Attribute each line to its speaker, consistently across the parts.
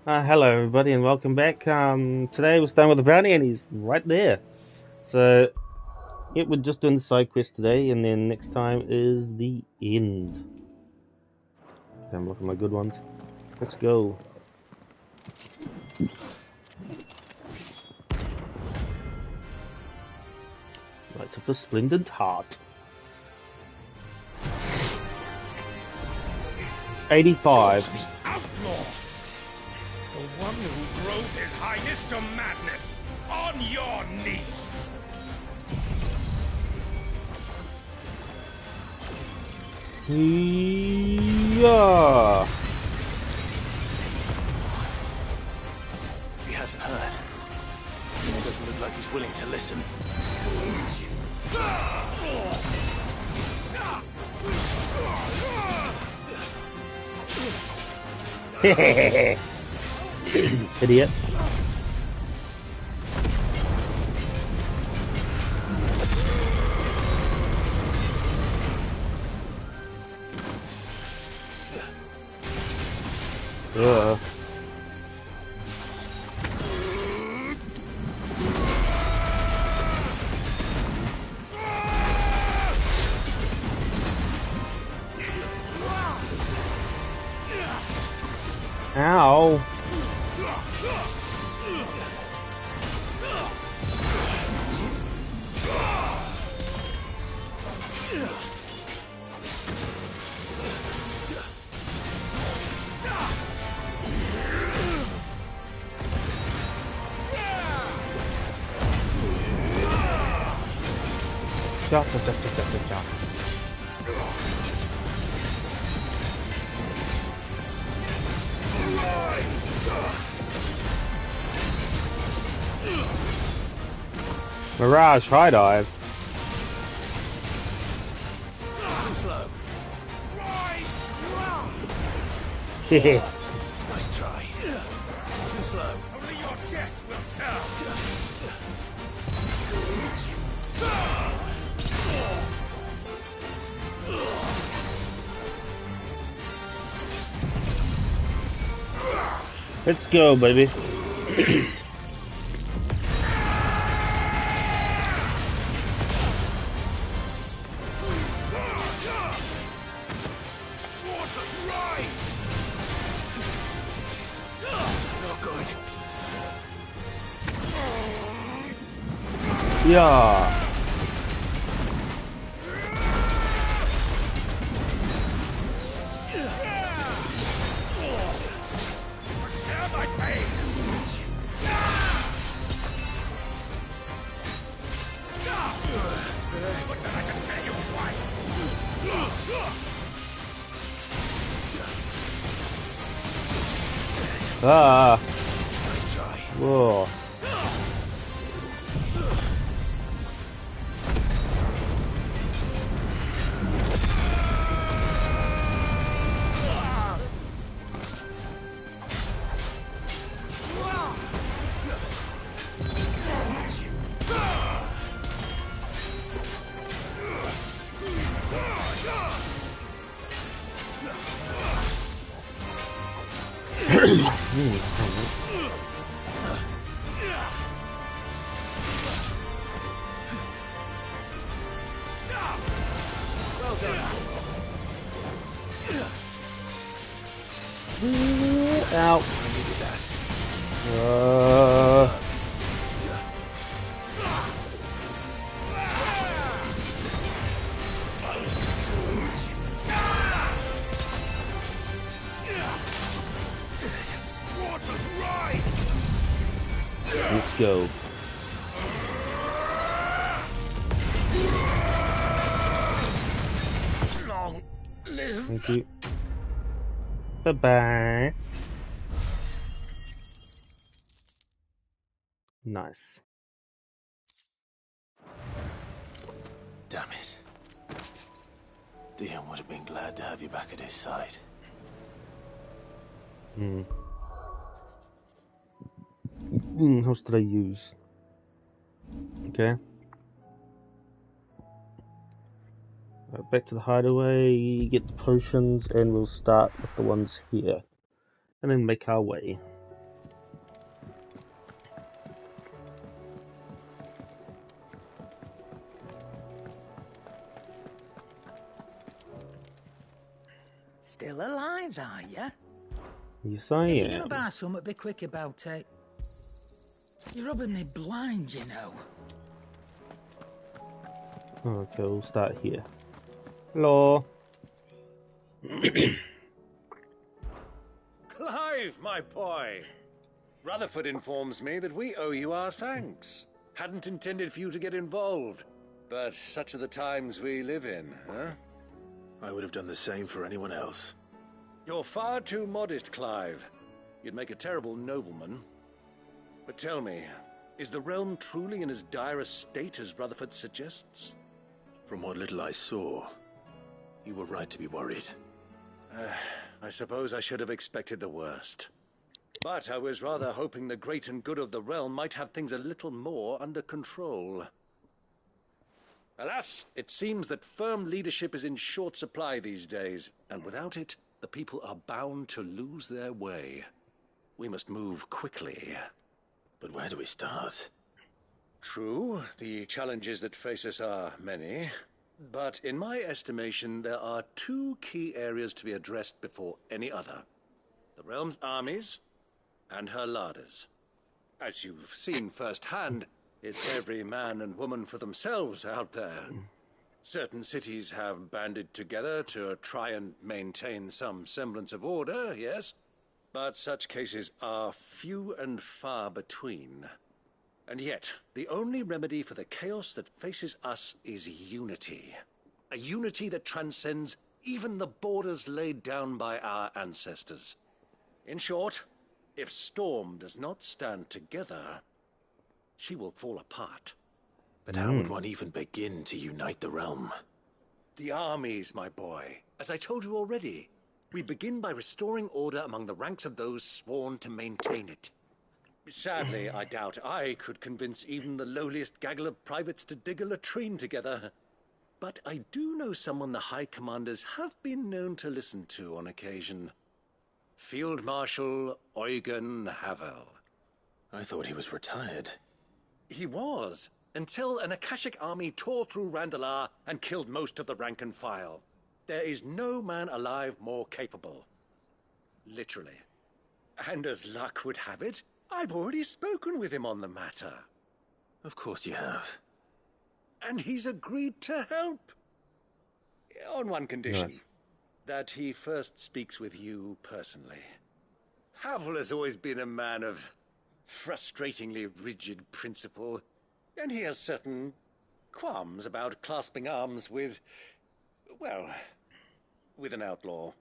Speaker 1: Hello everybody and welcome back. Today we're starting with the brownie and he's right there. So, yeah, we're just doing the side quest today and then next time is the end. Okay, I'm looking at my good ones. Let's go. Light of the Splendid Heart. 85.
Speaker 2: The outlaw! The one who drove his highness to madness! On your knees!
Speaker 1: Yeah.
Speaker 3: He hasn't heard. It doesn't look like he's willing to listen.
Speaker 1: Idiot. Ow. Chop. Mirage high dive.
Speaker 3: Too slow.
Speaker 1: Hehe.
Speaker 3: Nice try. Too slow.
Speaker 2: Only your death will serve!
Speaker 1: Let's go, baby.
Speaker 2: Waters rise!
Speaker 3: Not good.
Speaker 1: Yeah.
Speaker 2: Share my pain! But then I can tell you twice!
Speaker 3: Nice try.
Speaker 1: Whoa.
Speaker 3: Well done.
Speaker 1: Ow.
Speaker 3: I needed that.
Speaker 2: Waters rise!
Speaker 1: Let's go.
Speaker 2: Long live!
Speaker 1: Thank you. Bye-bye. Nice.
Speaker 3: Damn it. Dion would have been glad to have you back at his side.
Speaker 1: How did I use? Okay. Back to the hideaway, get the potions, and we'll start with the ones here. And then make our way.
Speaker 4: Still alive, are ya?
Speaker 1: Yes, I
Speaker 4: If you're
Speaker 1: am.
Speaker 4: gonna buy something, be quick about it. You're rubbing me blind, you know.
Speaker 1: Okay, we'll start here. Hello.
Speaker 5: Clive, my boy! Rutherford informs me that we owe you our thanks. Hadn't intended for you to get involved, but such are the times we live in, huh?
Speaker 3: I would have done the same for anyone else.
Speaker 5: You're far too modest, Clive. You'd make a terrible nobleman. But tell me, is the realm truly in as dire a state as Rutherford suggests?
Speaker 3: From what little I saw, you were right to be worried.
Speaker 5: I suppose I should have expected the worst. But I was rather hoping the great and good of the realm might have things a little more under control. Alas, it seems that firm leadership is in short supply these days, and without it, the people are bound to lose their way. We must move quickly.
Speaker 3: But where do we start?
Speaker 5: True, the challenges that face us are many, but in my estimation, there are two key areas to be addressed before any other. The realm's armies and her larders. As you've seen firsthand, it's every man and woman for themselves out there. Certain cities have banded together to try and maintain some semblance of order, yes, but such cases are few and far between. And yet, the only remedy for the chaos that faces us is unity. A unity that transcends even the borders laid down by our ancestors. In short, if Storm does not stand together, she will fall apart.
Speaker 3: But how would one even begin to unite the realm?
Speaker 5: The armies, my boy. As I told you already, we begin by restoring order among the ranks of those sworn to maintain it. Sadly, I doubt I could convince even the lowliest gaggle of privates to dig a latrine together. But I do know someone the High Commanders have been known to listen to on occasion. Field Marshal Eugen Havel.
Speaker 3: I thought he was retired.
Speaker 5: He was, until an Akashic army tore through Randalar and killed most of the rank and file. There is no man alive more capable. Literally. And as luck would have it, I've already spoken with him on the matter.
Speaker 3: Of course you have.
Speaker 5: And he's agreed to help. On one condition.
Speaker 1: Nice.
Speaker 5: That he first speaks with you personally. Havel has always been a man of frustratingly rigid principle, and he has certain qualms about clasping arms with, well, with an outlaw.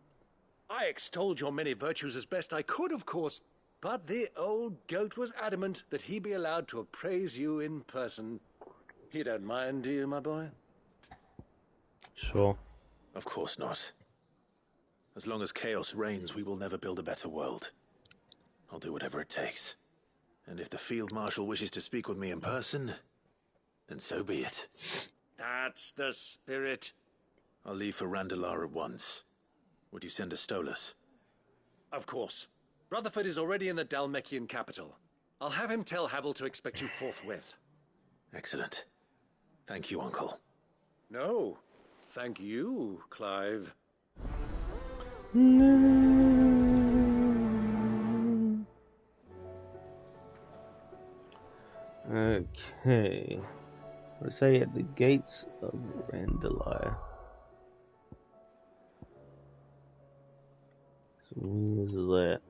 Speaker 5: I extolled your many virtues as best I could, of course, but the old goat was adamant that he be allowed to appraise you in person. You don't mind, do you, my boy?
Speaker 1: Sure.
Speaker 3: Of course not. As long as chaos reigns, we will never build a better world. I'll do whatever it takes. And if the Field Marshal wishes to speak with me in person, then so be it.
Speaker 5: That's the spirit.
Speaker 3: I'll leave for Randalar at once. Would you send a Stolas?
Speaker 5: Of course. Rutherford is already in the Dalmekian capital. I'll have him tell Havel to expect you forthwith.
Speaker 3: Excellent. Thank you, Uncle.
Speaker 5: No, thank you, Clive.
Speaker 1: Okay. Let's say at the gates of Randalar. So where's that?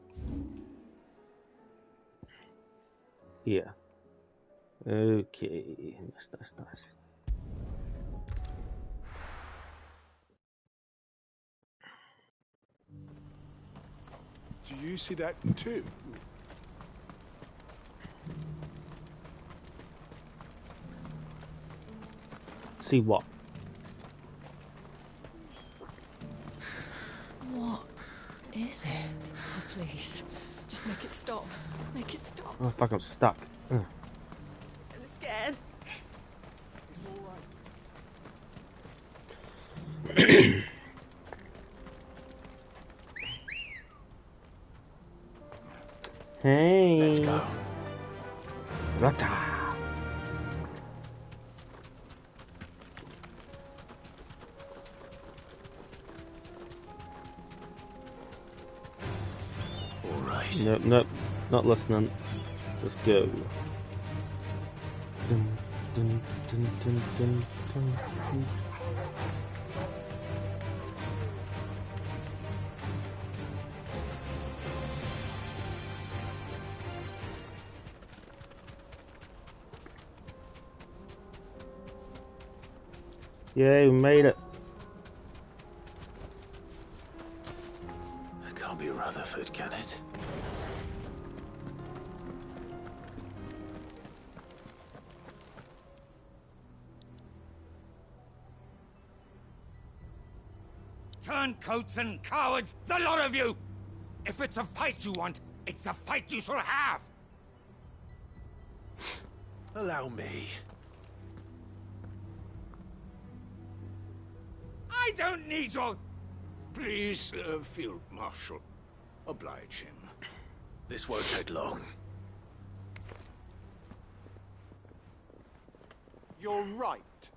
Speaker 1: Here. Okay. Nice.
Speaker 2: Do you see that too?
Speaker 1: See what?
Speaker 6: What is it? Oh, please, just make it stop. Make it stop.
Speaker 1: Oh fuck, I'm stuck. Ugh.
Speaker 6: I'm scared.
Speaker 2: It's all right.
Speaker 1: Hey.
Speaker 3: Let's go.
Speaker 1: Rata. Nope, nope, not listening. Let's go. Dun, dun, dun, dun, dun, dun, dun. Yay, we made it.
Speaker 3: It can't be Rutherford, can it?
Speaker 2: Turncoats and cowards, the lot of you! If it's a fight you want, it's a fight you shall have!
Speaker 3: Allow me.
Speaker 2: I don't need your...
Speaker 5: Please, Field Marshal, oblige him.
Speaker 3: This won't take long.
Speaker 7: You're right.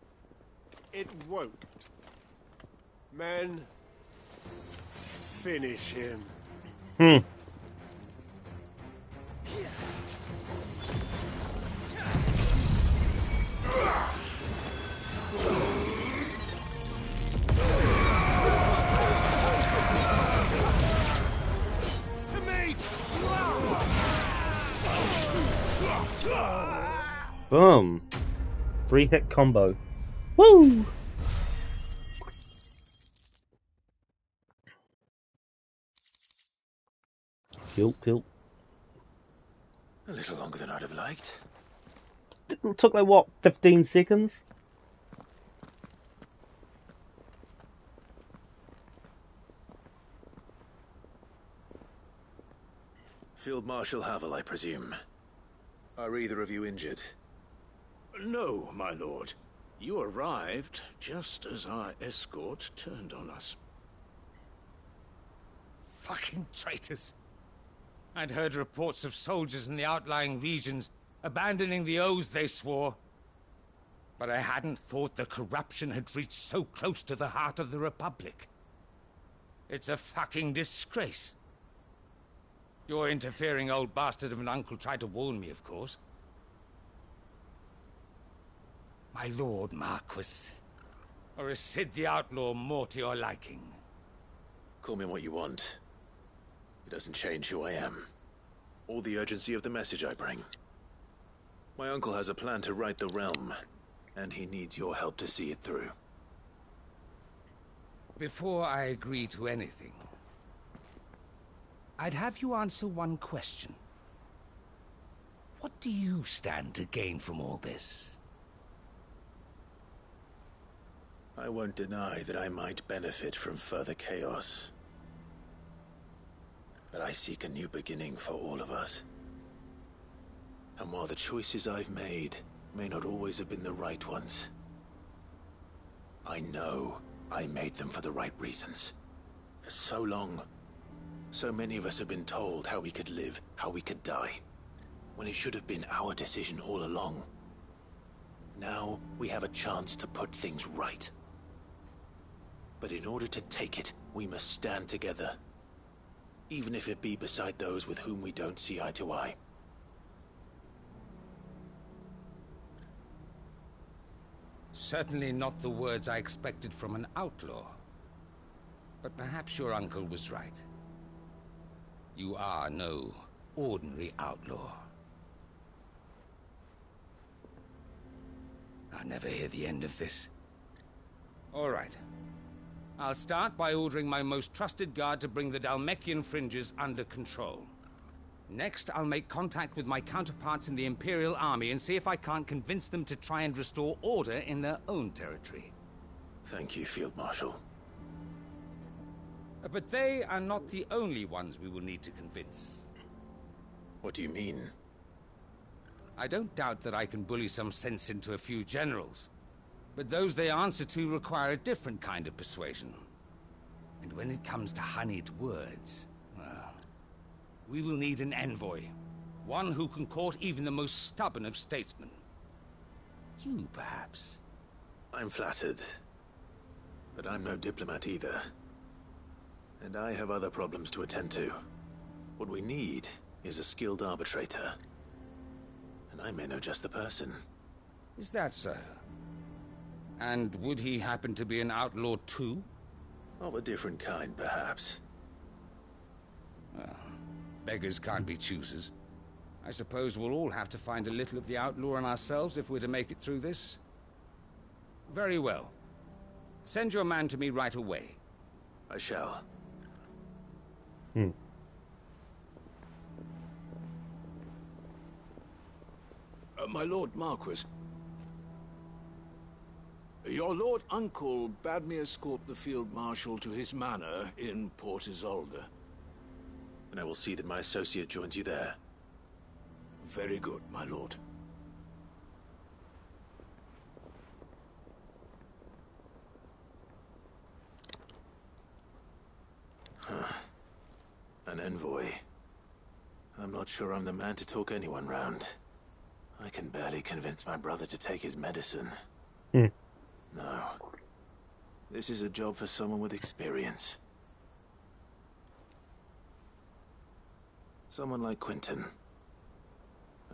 Speaker 7: It won't. Men, finish him.
Speaker 2: To me!
Speaker 1: Boom. 3-hit combo. Woo! Tilt.
Speaker 3: A little longer than I'd have liked.
Speaker 1: It took like what, 15 seconds?
Speaker 3: Field Marshal Havel, I presume. Are either of you injured?
Speaker 5: No, my lord. You arrived just as our escort turned on us.
Speaker 2: Fucking traitors. I'd heard reports of soldiers in the outlying regions abandoning the oaths they swore. But I hadn't thought the corruption had reached so close to the heart of the Republic. It's a fucking disgrace. Your interfering old bastard of an uncle tried to warn me, of course. My lord Marquis. Or is Sid the Outlaw more to your liking?
Speaker 3: Call me what you want. It doesn't change who I am, or the urgency of the message I bring. My uncle has a plan to right the realm, and he needs your help to see it through.
Speaker 2: Before I agree to anything, I'd have you answer one question. What do you stand to gain from all this?
Speaker 3: I won't deny that I might benefit from further chaos. But I seek a new beginning for all of us. And while the choices I've made may not always have been the right ones, I know I made them for the right reasons. For so long, so many of us have been told how we could live, how we could die, when it should have been our decision all along. Now we have a chance to put things right. But in order to take it, we must stand together. Even if it be beside those with whom we don't see eye to eye.
Speaker 2: Certainly not the words I expected from an outlaw. But perhaps your uncle was right. You are no ordinary outlaw. I'll never hear the end of this. All right. I'll start by ordering my most trusted guard to bring the Dhalmekian fringes under control. Next, I'll make contact with my counterparts in the Imperial Army and see if I can't convince them to try and restore order in their own territory.
Speaker 3: Thank you, Field Marshal.
Speaker 2: But they are not the only ones we will need to convince.
Speaker 3: What do you mean?
Speaker 2: I don't doubt that I can bully some sense into a few generals. But those they answer to require a different kind of persuasion. And when it comes to honeyed words, well, we will need an envoy. One who can court even the most stubborn of statesmen. You, perhaps.
Speaker 3: I'm flattered. But I'm no diplomat either. And I have other problems to attend to. What we need is a skilled arbitrator. And I may know just the person.
Speaker 2: Is that so? And would he happen to be an outlaw too?
Speaker 3: Of a different kind, perhaps.
Speaker 2: Well, beggars can't be choosers. I suppose we'll all have to find a little of the outlaw in ourselves if we're to make it through this. Very well. Send your man to me right away.
Speaker 3: I shall.
Speaker 8: My Lord Marquis. Your Lord Uncle bade me escort the Field Marshal to his manor in Port Isolde.
Speaker 3: And I will see that my associate joins you there.
Speaker 8: Very good, my lord.
Speaker 3: An envoy. I'm not sure I'm the man to talk anyone round. I can barely convince my brother to take his medicine. No. This is a job for someone with experience. Someone like Quentin.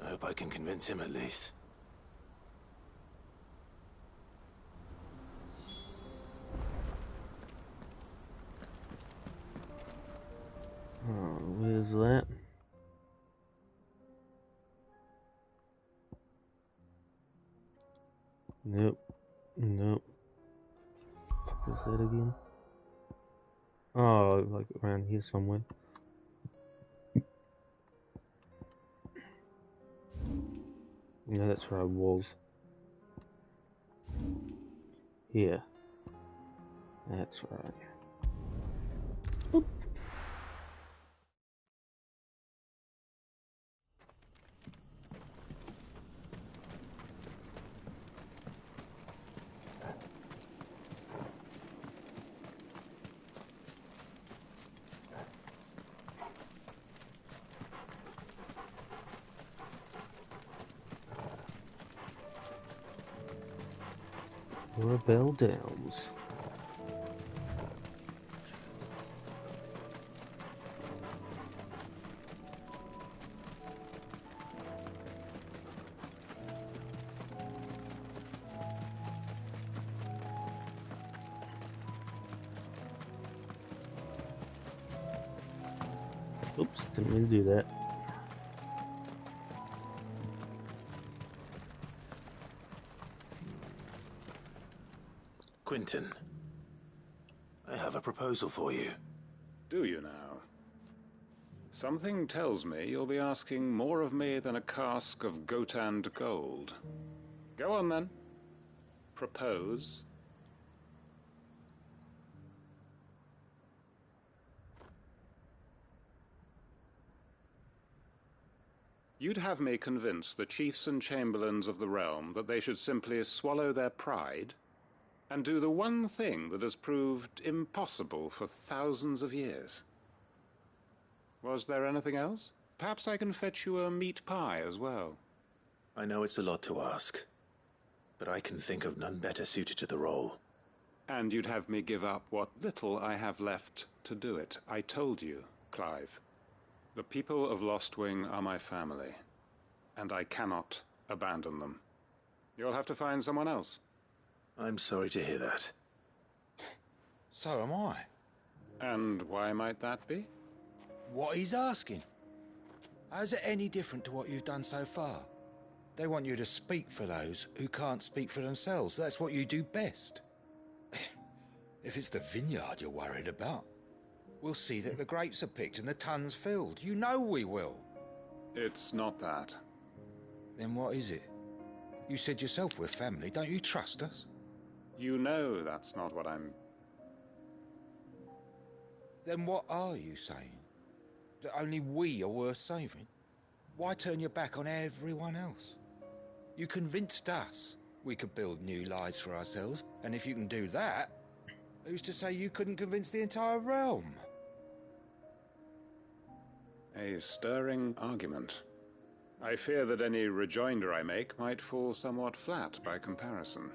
Speaker 3: I hope I can convince him at least.
Speaker 1: Oh, where's that? Nope. Nope. What's that again? Oh, like around here somewhere. Yeah, that's where I was. Here. That's right. Oop. Rebel Downs. Oops, didn't mean to do that.
Speaker 3: Quentin, I have a proposal for you.
Speaker 5: Do you now? Something tells me you'll be asking more of me than a cask of Gotand gold. Go on then. Propose. You'd have me convince the chiefs and chamberlains of the realm that they should simply swallow their pride and do the one thing that has proved impossible for thousands of years. Was there anything else? Perhaps I can fetch you a meat pie as well.
Speaker 3: I know it's a lot to ask, but I can think of none better suited to the role.
Speaker 5: And you'd have me give up what little I have left to do it. I told you, Clive. The people of Lostwing are my family, and I cannot abandon them. You'll have to find someone else.
Speaker 3: I'm sorry to hear that.
Speaker 9: So am I.
Speaker 5: And why might that be?
Speaker 9: What he's asking. How's it any different to what you've done so far? They want you to speak for those who can't speak for themselves. That's what you do best. If it's the vineyard you're worried about, we'll see that the grapes are picked and the tons filled. You know we will.
Speaker 5: It's not that.
Speaker 9: Then what is it? You said yourself we're family. Don't you trust us?
Speaker 5: You know that's not what I'm...
Speaker 9: Then what are you saying? That only we are worth saving? Why turn your back on everyone else? You convinced us we could build new lives for ourselves, and if you can do that, who's to say you couldn't convince the entire realm?
Speaker 5: A stirring argument. I fear that any rejoinder I make might fall somewhat flat by comparison.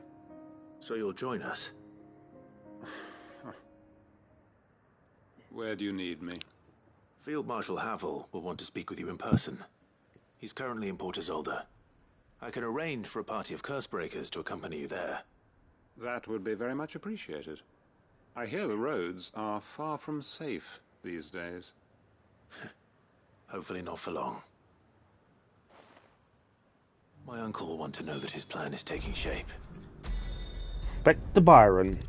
Speaker 3: So you'll join us?
Speaker 5: Where do you need me?
Speaker 3: Field Marshal Havel will want to speak with you in person. He's currently in Port Isolde. I can arrange for a party of Cursebreakers to accompany you there.
Speaker 10: That would be very much appreciated. I hear the roads are far from safe these days.
Speaker 3: Hopefully not for long. My uncle will want to know that his plan is taking shape.
Speaker 1: Back to Byron.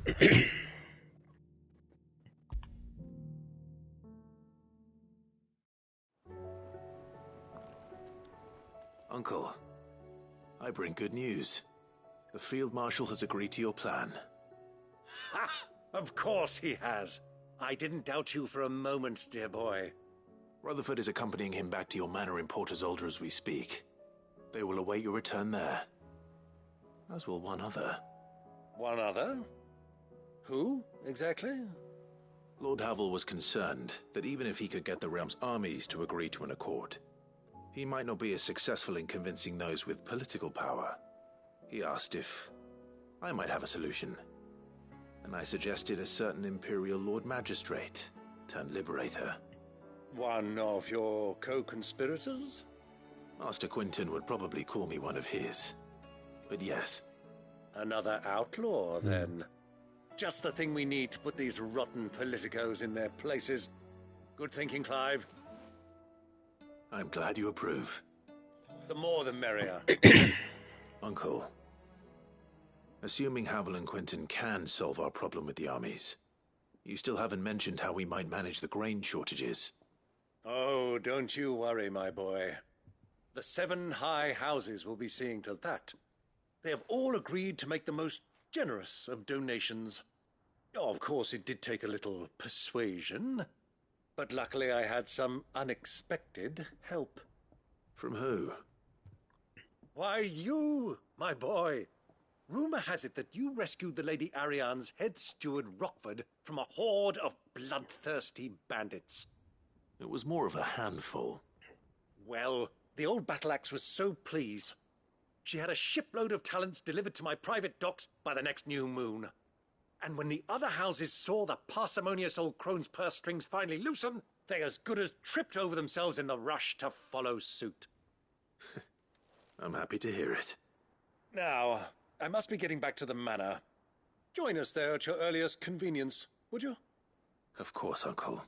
Speaker 3: Uncle, I bring good news. The Field Marshal has agreed to your plan.
Speaker 5: Ha! Of course he has. I didn't doubt you for a moment, dear boy.
Speaker 3: Rutherford is accompanying him back to your manor in Port Isolde as we speak. They will await your return there. As will one other.
Speaker 5: One other? Who, exactly?
Speaker 3: Lord Havel was concerned that even if he could get the realm's armies to agree to an accord, he might not be as successful in convincing those with political power. He asked if I might have a solution, and I suggested a certain Imperial Lord Magistrate turned Liberator.
Speaker 5: One of your co-conspirators?
Speaker 3: Master Quinton would probably call me one of his. But yes.
Speaker 5: Another outlaw, then. Just the thing we need to put these rotten politicos in their places. Good thinking, Clive.
Speaker 3: I'm glad you approve.
Speaker 5: The more the merrier.
Speaker 3: Uncle, assuming Havel and Quinton can solve our problem with the armies, you still haven't mentioned how we might manage the grain shortages.
Speaker 5: Oh, don't you worry, my boy. The 7 high houses will be seeing to that. They have all agreed to make the most generous of donations. Oh, of course, it did take a little persuasion, but luckily I had some unexpected help.
Speaker 3: From who?
Speaker 5: Why, you, my boy. Rumor has it that you rescued the Lady Ariane's head steward Rockford from a horde of bloodthirsty bandits.
Speaker 3: It was more of a handful.
Speaker 5: Well, the old battle-axe was so pleased. She had a shipload of talents delivered to my private docks by the next new moon. And when the other houses saw the parsimonious old crone's purse strings finally loosen, they as good as tripped over themselves in the rush to follow suit.
Speaker 3: I'm happy to hear it.
Speaker 5: Now, I must be getting back to the manor. Join us there at your earliest convenience, would you?
Speaker 3: Of course, Uncle.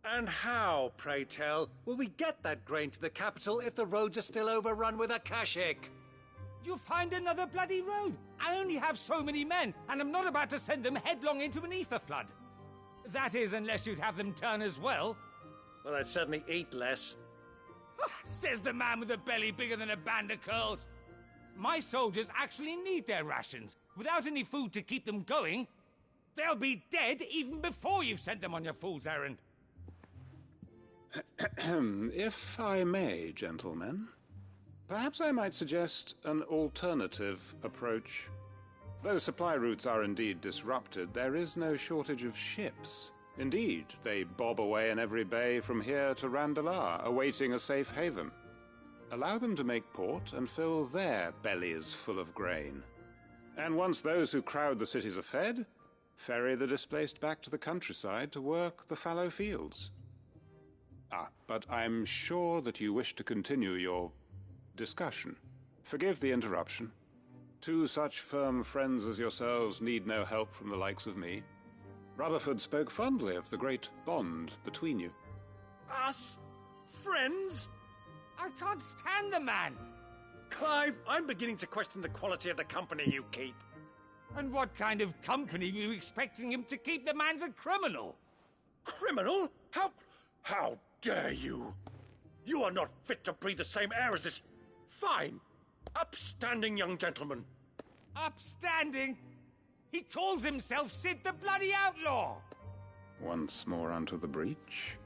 Speaker 5: And how, pray tell, will we get that grain to the capital if the roads are still overrun with akashic?
Speaker 2: You'll find another bloody road. I only have so many men, and I'm not about to send them headlong into an ether flood. That is, unless you'd have them turn as well.
Speaker 5: Well, I'd certainly eat less.
Speaker 2: Says the man with a belly bigger than a band of curls. My soldiers actually need their rations. Without any food to keep them going, they'll be dead even before you've sent them on your fool's errand.
Speaker 10: If I may, gentlemen, perhaps I might suggest an alternative approach. Though supply routes are indeed disrupted, there is no shortage of ships. Indeed, they bob away in every bay from here to Randalar, awaiting a safe haven. Allow them to make port and fill their bellies full of grain. And once those who crowd the cities are fed, ferry the displaced back to the countryside to work the fallow fields. But I'm sure that you wish to continue your discussion. Forgive the interruption. 2 such firm friends as yourselves need no help from the likes of me. Rutherford spoke fondly of the great bond between you.
Speaker 5: Us? Friends?
Speaker 2: I can't stand the man.
Speaker 5: Clive, I'm beginning to question the quality of the company you keep.
Speaker 2: And what kind of company were you expecting him to keep? The man's a criminal.
Speaker 5: Criminal? How dare you? You are not fit to breathe the same air as this fine, upstanding young gentleman.
Speaker 2: Upstanding? He calls himself Sid the Bloody Outlaw.
Speaker 10: Once more onto the breach.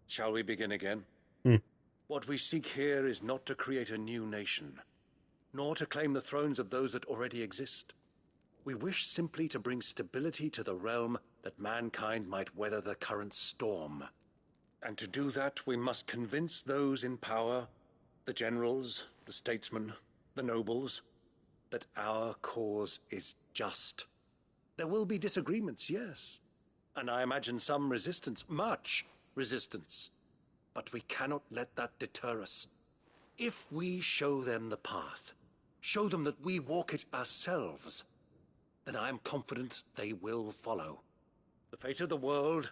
Speaker 5: Shall we begin again? What we seek here is not to create a new nation, nor to claim the thrones of those that already exist. We wish simply to bring stability to the realm that mankind might weather the current storm. And to do that, we must convince those in power, the generals, the statesmen, the nobles, that our cause is just. There will be disagreements, yes, and I imagine some resistance, much resistance. But we cannot let that deter us. If we show them the path, show them that we walk it ourselves, then I am confident they will follow. The fate of the world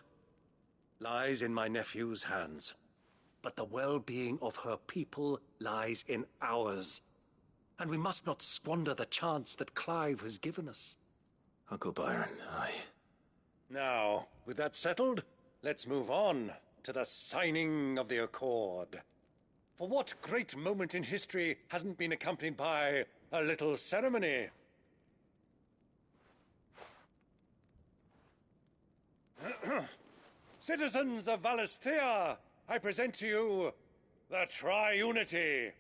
Speaker 5: lies in my nephew's hands, but the well-being of her people lies in ours. And we must not squander the chance that Clive has given us.
Speaker 3: Uncle Byron,
Speaker 5: Now, with that settled, let's move on to the signing of the Accord. For what great moment in history hasn't been accompanied by a little ceremony? Citizens of Valisthea, I present to you the Tri-Unity.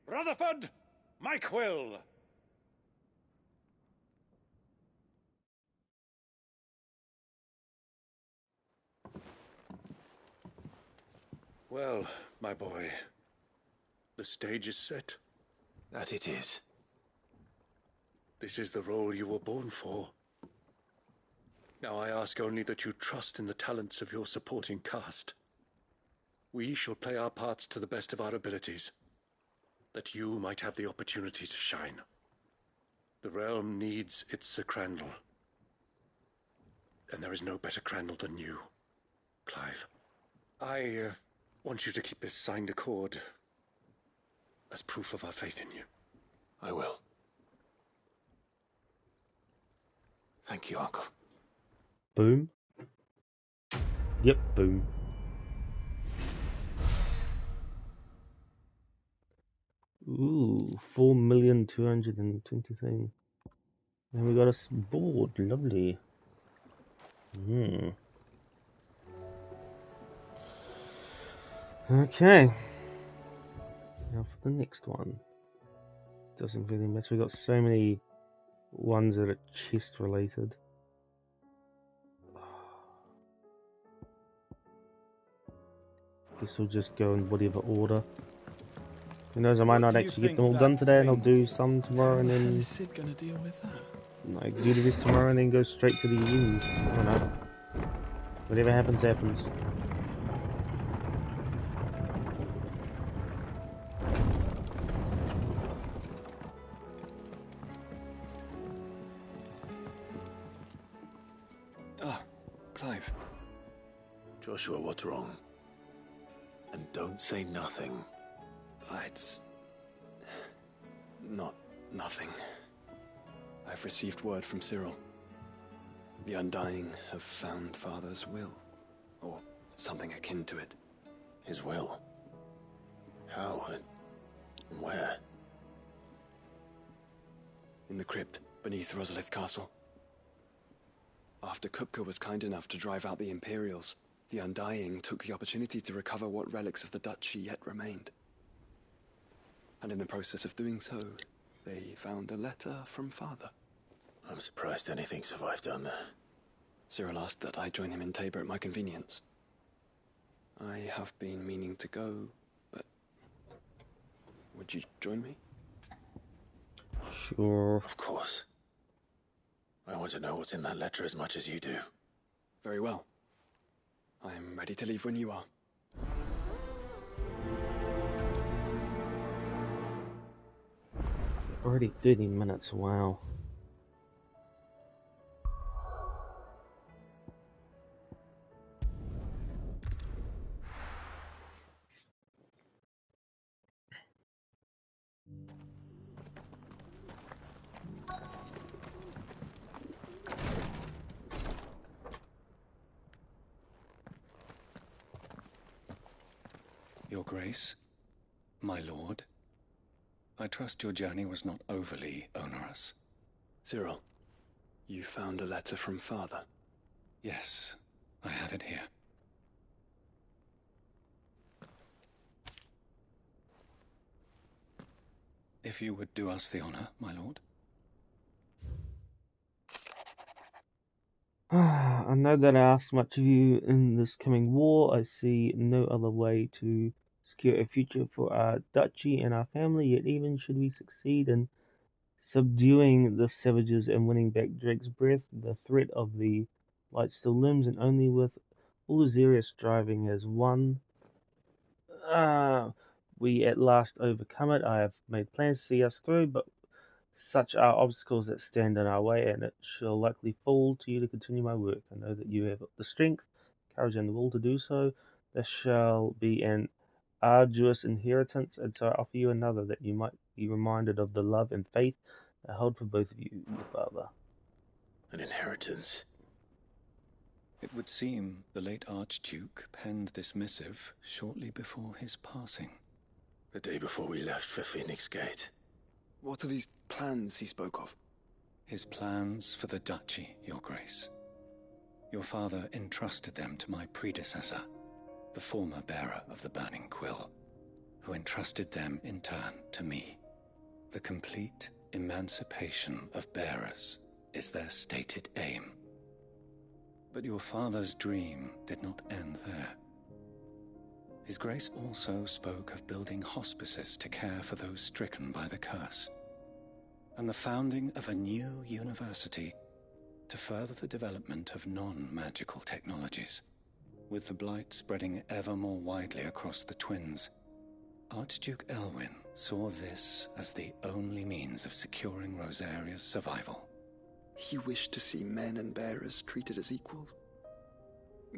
Speaker 5: Rutherford, Mike Will. Well, my boy, the stage is set.
Speaker 3: that it is.
Speaker 5: This is the role you were born for. Now I ask only that you trust in the talents of your supporting cast. We shall play our parts to the best of our abilities, that you might have the opportunity to shine. The realm needs its Sir Crandall, and there is no better Crandall than you, Clive. I want you to keep this signed accord as proof of our faith in you.
Speaker 3: I will. Thank you, Uncle.
Speaker 1: Boom. Yep, boom. Ooh, 4,220,000. And we got a board. Lovely. Okay. Now for the next one. Doesn't really matter. We got so many ones that are chest related. Guess we'll just go in whatever order. Who knows, I might not actually get them all done today, and I'll do some tomorrow, and then
Speaker 11: is Sid gonna deal with that?
Speaker 1: like do the rest tomorrow, and then go straight to the end. I don't know. Whatever happens, happens.
Speaker 11: Ah, Clive.
Speaker 3: Joshua, what's wrong? And don't say nothing.
Speaker 11: It's not nothing. I've received word from Cyril. The Undying have found Father's will, or something akin to it.
Speaker 3: His will? How and where?
Speaker 11: In the crypt beneath Rosalith Castle. After Kupka was kind enough to drive out the Imperials, the Undying took the opportunity to recover what relics of the Duchy yet remained. And in the process of doing so, they found a letter from Father.
Speaker 3: I'm surprised anything survived down there.
Speaker 11: Cyril asked that I join him in Tabor at my convenience. I have been meaning to go, but would you join me?
Speaker 1: Sure.
Speaker 3: Of course. I want to know what's in that letter as much as you do.
Speaker 11: Very well. I'm ready to leave when you are.
Speaker 1: Already 30 minutes, wow.
Speaker 12: Your Grace, my lord, I trust your journey was not overly onerous.
Speaker 11: Cyril, you found a letter from Father?
Speaker 12: Yes, I have it here. If you would do us the honor, my lord.
Speaker 1: I know that I asked much of you in this coming war. I see no other way to secure a future for our duchy and our family, yet even should we succeed in subduing the savages and winning back Drake's breath, the threat of the light still looms, and only with all Azeria striving as one, we at last overcome it. I have made plans to see us through, but such are obstacles that stand in our way, and it shall likely fall to you to continue my work. I know that you have the strength, courage, and the will to do so. This shall be an arduous inheritance, and so I offer you another, that you might be reminded of the love and faith I hold for both of you, your father.
Speaker 3: An inheritance?
Speaker 12: It would seem the late Archduke penned this missive shortly before his passing.
Speaker 3: The day before we left for Phoenix Gate.
Speaker 11: What are these plans he spoke of?
Speaker 12: His plans for the duchy, your grace. Your father entrusted them to my predecessor, the former bearer of the Burning Quill, who entrusted them in turn to me. The complete emancipation of bearers is their stated aim. But your father's dream did not end there. His Grace also spoke of building hospices to care for those stricken by the curse, and the founding of a new university to further the development of non-magical technologies. With the blight spreading ever more widely across the twins, Archduke Elwyn saw this as the only means of securing Rosaria's survival.
Speaker 11: He wished to see men and bearers treated as equals.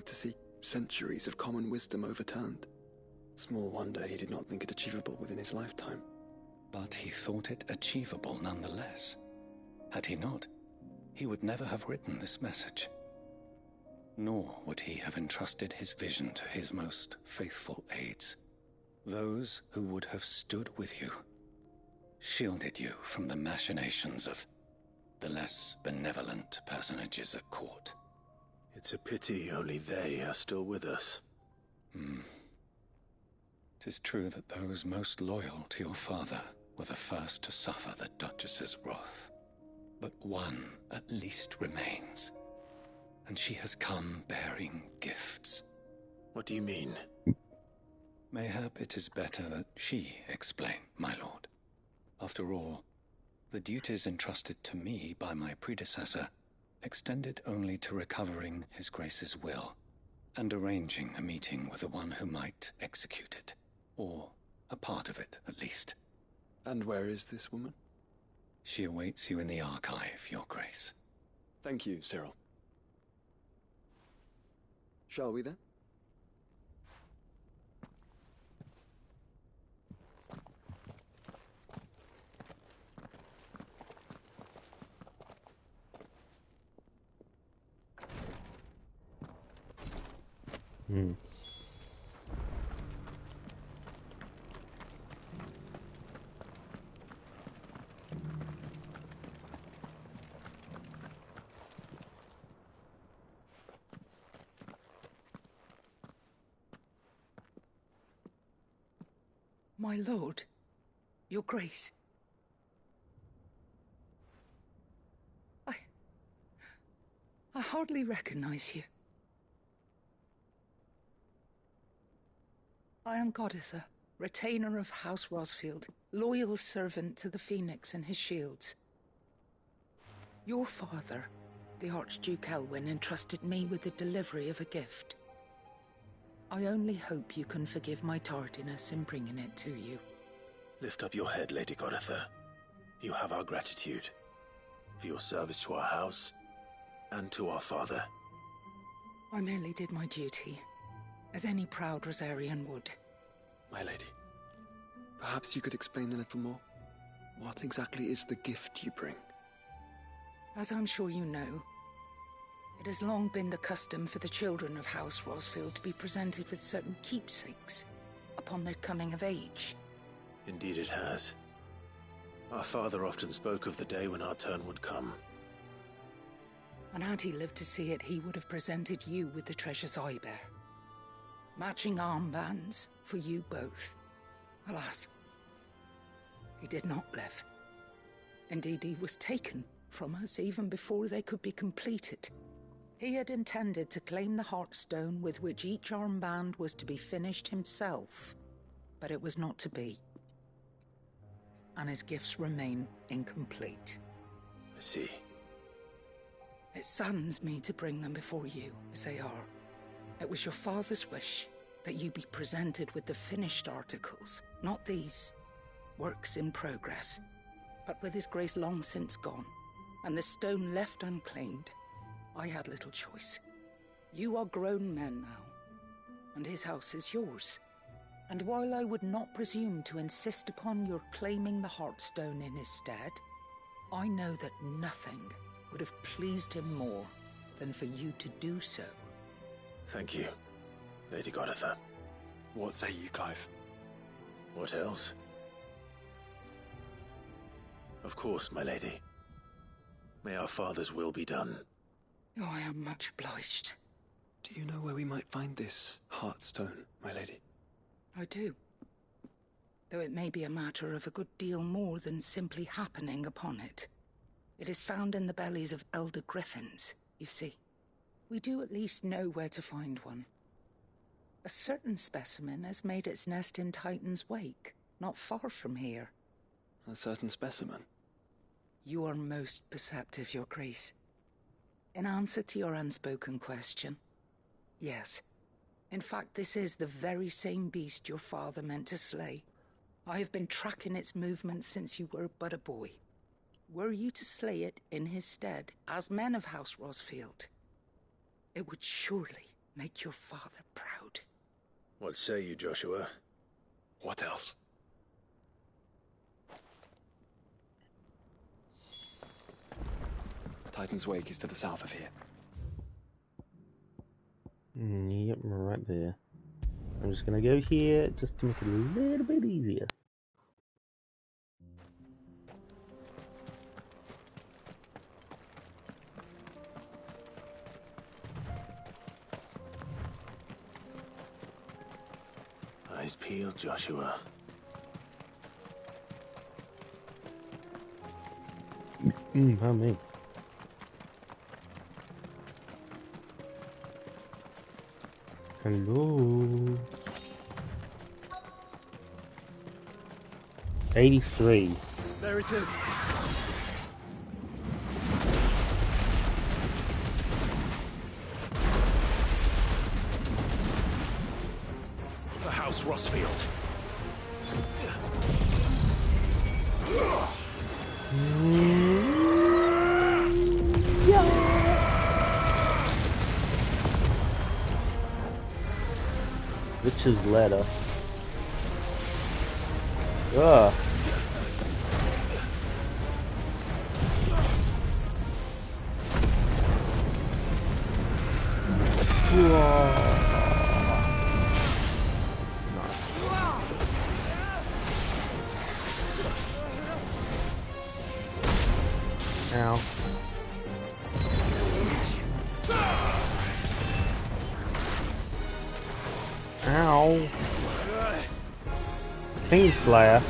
Speaker 11: To see centuries of common wisdom overturned. Small wonder he did not think it achievable within his lifetime.
Speaker 12: But he thought it achievable nonetheless. Had he not, he would never have written this message. Nor would he have entrusted his vision to his most faithful aides, those who would have stood with you, shielded you from the machinations of the less benevolent personages at court.
Speaker 3: It's a pity only they are still with us.
Speaker 12: 'Tis true that those most loyal to your father were the first to suffer the Duchess's wrath. But one at least remains, and she has come bearing gifts.
Speaker 3: What do you mean?
Speaker 12: Mayhap it is better that she explain, my lord. After all, the duties entrusted to me by my predecessor extended only to recovering His Grace's will and arranging a meeting with the one who might execute it, or a part of it at least.
Speaker 11: And where is this woman?
Speaker 12: She awaits you in the archive, your grace.
Speaker 11: Thank you, Cyril. Shall we then?
Speaker 4: My lord, your grace. I hardly recognize you. I am Goditha, retainer of House Rosfield, loyal servant to the Phoenix and his shields. Your father, the Archduke Elwyn, entrusted me with the delivery of a gift. I only hope you can forgive my tardiness in bringing it to you.
Speaker 3: Lift up your head, Lady Goditha. You have our gratitude for your service to our house and to our father.
Speaker 4: I merely did my duty, as any proud Rosarian would.
Speaker 11: My lady, perhaps you could explain a little more? What exactly is the gift you bring?
Speaker 4: As I'm sure you know, it has long been the custom for the children of House Rosfield to be presented with certain keepsakes upon their coming of age.
Speaker 3: Indeed it has. Our father often spoke of the day when our turn would come.
Speaker 4: And had he lived to see it, he would have presented you with the treasures I bear. Matching armbands for you both. Alas, He did not live. Indeed, he was taken from us even before they could be completed. He had intended to claim the Heartstone with which each armband was to be finished himself, but it was not to be. And his gifts remain incomplete.
Speaker 3: I see.
Speaker 4: It saddens me to bring them before you, as they are. It was your father's wish that you be presented with the finished articles, not these works in progress. But with his grace long since gone, and the stone left unclaimed, I had little choice. You are grown men now, and his house is yours. And while I would not presume to insist upon your claiming the Heartstone in his stead, I know that nothing would have pleased him more than for you to do so.
Speaker 3: Thank you, Lady Goditha.
Speaker 11: What say you, Clive?
Speaker 3: What else? Of course, my lady. May our father's will be done.
Speaker 4: Oh, I am much obliged.
Speaker 11: Do you know where we might find this Heartstone, my lady?
Speaker 4: I do. Though it may be a matter of a good deal more than simply happening upon it. It is found in the bellies of elder griffins, you see. We do at least know where to find one. A certain specimen has made its nest in Titan's Wake, not far from here.
Speaker 11: A certain specimen?
Speaker 4: You are most perceptive, Your Grace. In answer to your unspoken question, yes. In fact, this is the very same beast your father meant to slay. I have been tracking its movements since you were but a boy. Were you to slay it in his stead, as men of House Rosfield, it would surely make your father proud.
Speaker 3: What say you, Joshua?
Speaker 11: What else? Titan's Wake is to the south of here.
Speaker 1: Yep, right there. I'm just gonna go here just to make it a little bit easier.
Speaker 3: Eyes peeled, Joshua.
Speaker 1: How me? Hello. 83.
Speaker 11: There it is.
Speaker 3: For House Rosfield.
Speaker 1: Witch's ladder. Ugh. Ow. Ow. Kingslayer.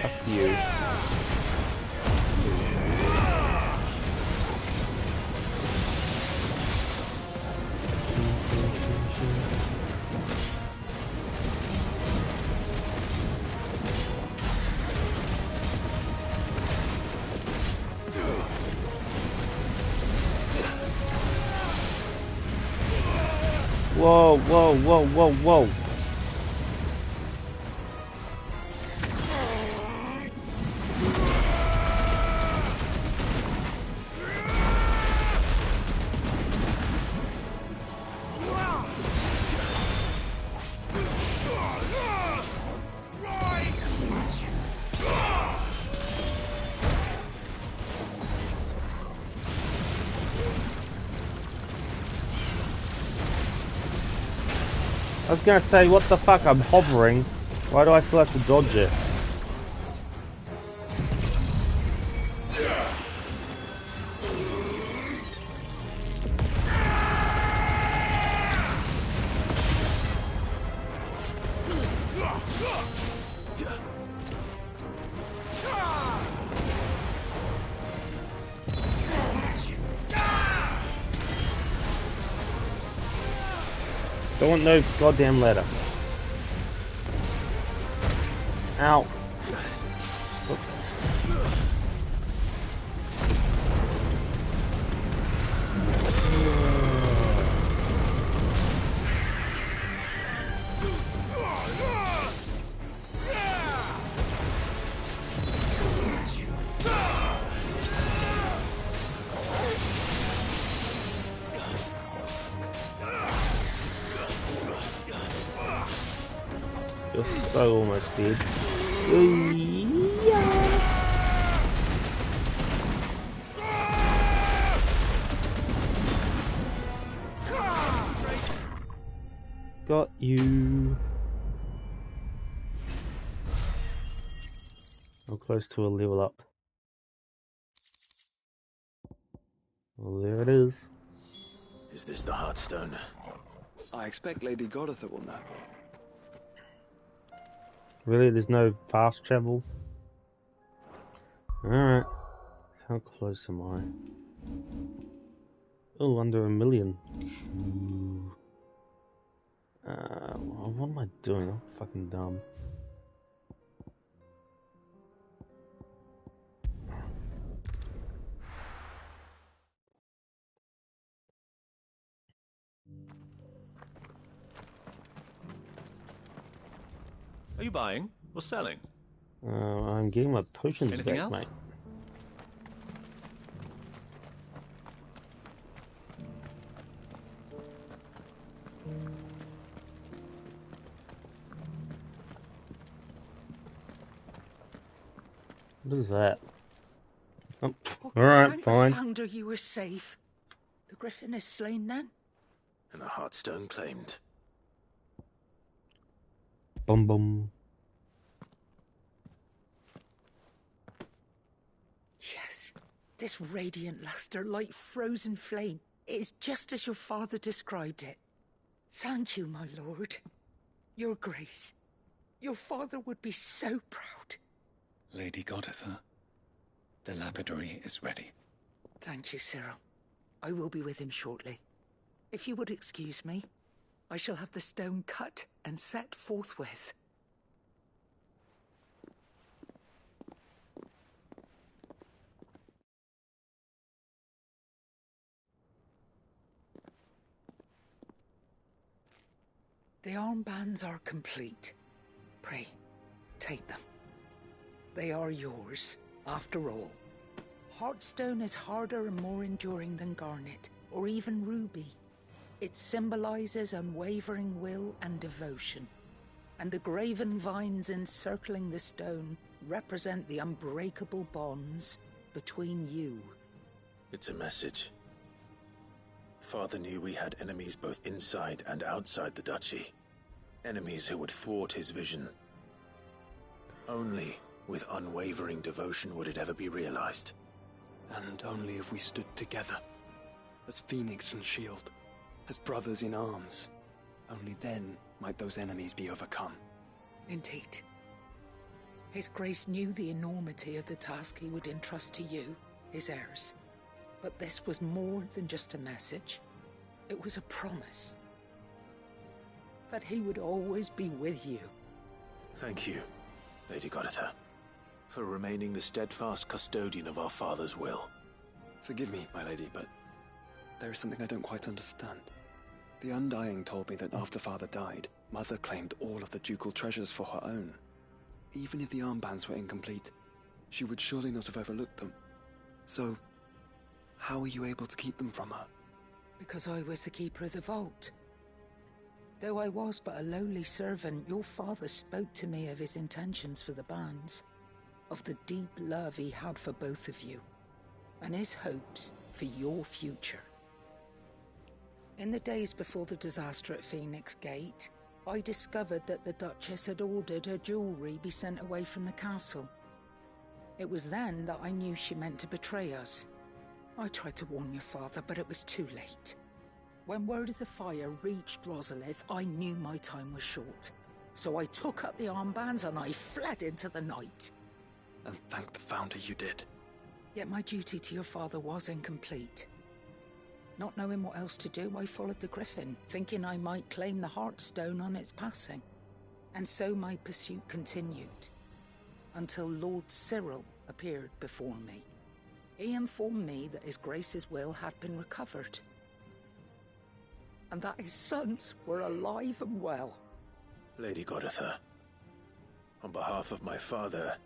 Speaker 1: Fuck you. Whoa, whoa, whoa, whoa, whoa. I was gonna say, what the fuck, I'm hovering. Why do I still have to dodge it? Don't want no goddamn ladder. Ow. Oops. You're so almost dead. Got you. I'm close to a level up. Well, there it is.
Speaker 3: Is this the Heartstone?
Speaker 11: I expect Lady Goditha will know.
Speaker 1: Really, there's no fast travel? Alright. How close am I? Oh, under 1 million. What am I doing? I'm fucking dumb.
Speaker 13: Are you buying or selling?
Speaker 1: I'm getting my potions
Speaker 13: Anything
Speaker 1: back,
Speaker 13: else?
Speaker 1: mate. What is that? Oh, alright,
Speaker 4: Thank
Speaker 1: fine.
Speaker 4: the Founder you were safe. The Griffin is slain then?
Speaker 3: And the Heartstone claimed.
Speaker 1: Bum bum.
Speaker 4: Yes. This radiant luster, like frozen flame, it is just as your father described it. Thank you, my lord. Your grace. Your father would be so proud.
Speaker 12: Lady Goditha, the lapidary is ready.
Speaker 4: Thank you, Cyril. I will be with him shortly. If you would excuse me, I shall have the stone cut and set forthwith. The armbands are complete. Pray, take them. They are yours, after all. Heartstone is harder and more enduring than garnet, or even ruby. It symbolizes unwavering will and devotion. And the graven vines encircling the stone represent the unbreakable bonds between you.
Speaker 3: It's a message. Father knew we had enemies both inside and outside the duchy. Enemies who would thwart his vision. Only with unwavering devotion would it ever be realized.
Speaker 11: And only if we stood together, as Phoenix and Shield, as brothers in arms, only then might those enemies be overcome.
Speaker 4: Indeed. His Grace knew the enormity of the task he would entrust to you, his heirs. But this was more than just a message. It was a promise. That he would always be with you.
Speaker 3: Thank you, Lady Goditha, for remaining the steadfast custodian of our father's will.
Speaker 11: Forgive me, my lady, but there is something I don't quite understand. The Undying told me that after Father died, Mother claimed all of the ducal treasures for her own. Even if the armbands were incomplete, she would surely not have overlooked them. So, how were you able to keep them from her?
Speaker 4: Because I was the keeper of the vault. Though I was but a lowly servant, your father spoke to me of his intentions for the bands, of the deep love he had for both of you, and his hopes for your future. In the days before the disaster at Phoenix Gate, I discovered that the Duchess had ordered her jewelry be sent away from the castle. It was then that I knew she meant to betray us. I tried to warn your father, but it was too late. When word of the fire reached Rosalith, I knew my time was short. So I took up the armbands and I fled into the night.
Speaker 11: And thank the Founder you did.
Speaker 4: Yet my duty to your father was incomplete. Not knowing what else to do, I followed the griffin, thinking I might claim the Heartstone on its passing. And so my pursuit continued, until Lord Cyril appeared before me. He informed me that His Grace's will had been recovered, and that his sons were alive and well.
Speaker 3: Lady Goditha, on behalf of my father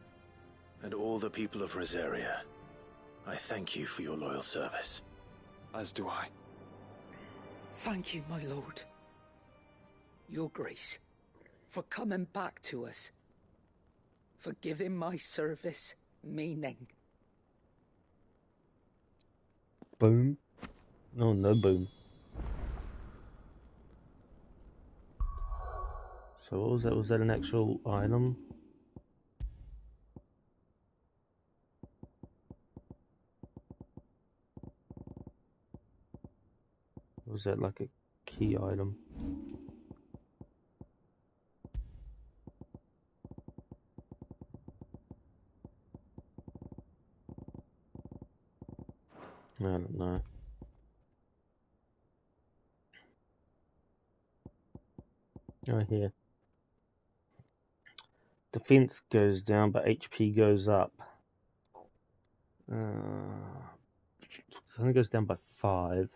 Speaker 3: and all the people of Rosaria, I thank you for your loyal service.
Speaker 11: As do I.
Speaker 4: Thank you, my lord. Your Grace, for coming back to us, for giving my service meaning.
Speaker 1: Boom. No, no boom. So what was that? Was that an actual item? Or was that like a key item? I don't know. Oh, here. Defense goes down, but HP goes up. So I think it goes down by 5.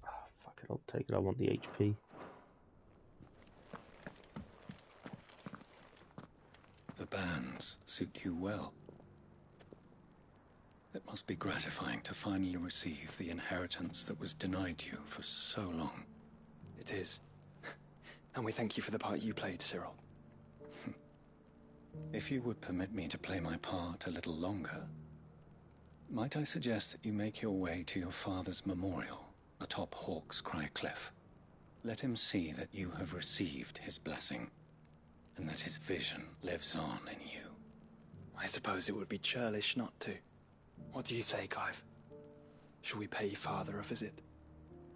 Speaker 1: Oh, fuck it, I'll take it. I want the HP.
Speaker 12: The bands suit you well. It must be gratifying to finally receive the inheritance that was denied you for so long.
Speaker 11: It is. And we thank you for the part you played, Cyril.
Speaker 12: If you would permit me to play my part a little longer, might I suggest that you make your way to your father's memorial atop Hawk's Cry Cliff? Let him see that you have received his blessing, and that his vision lives on in you.
Speaker 11: I suppose it would be churlish not to. What do you say, Clive? Shall we pay Father a visit?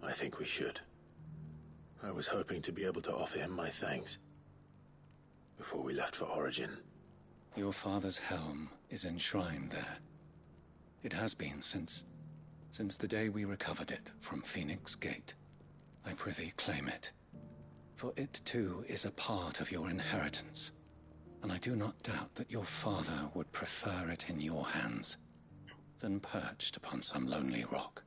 Speaker 3: I think we should. I was hoping to be able to offer him my thanks before we left for Origin.
Speaker 12: Your father's helm is enshrined there. It has been since the day we recovered it from Phoenix Gate. I prithee claim it, for it too is a part of your inheritance, and I do not doubt that your father would prefer it in your hands than perched upon some lonely rock.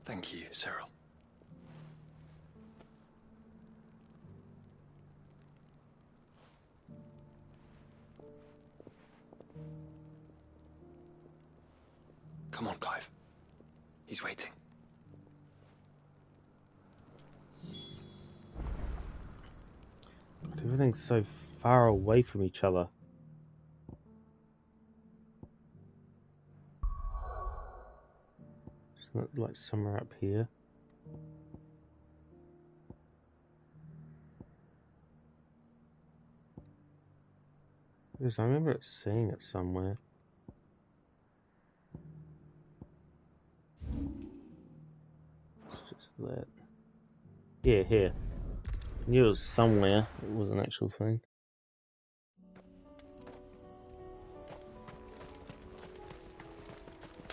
Speaker 11: Thank you, Cyril. Come on, Clive. He's waiting.
Speaker 1: But everything's so far away from each other. Isn't it like somewhere up here? Because I remember seeing it somewhere. It's just that. Yeah, here. I knew it was somewhere. It was an actual thing.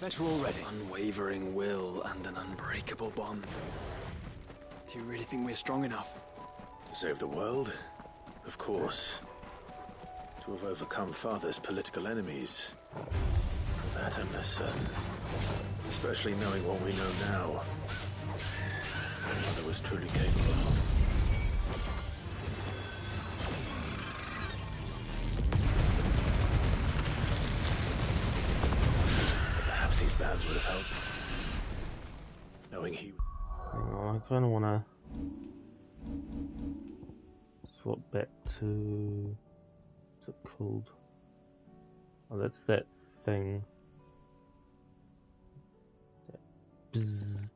Speaker 11: Better already. Unwavering will and an unbreakable bond. Do you really think we're strong enough?
Speaker 3: To save the world? Of course. To have overcome Father's political enemies? That I'm less certain. Especially knowing what we know now. My mother was truly capable of. Perhaps these bands would have helped. Knowing he...
Speaker 1: I kind of want to swap back to... What's it called? Oh, that's that thing. That bzzz.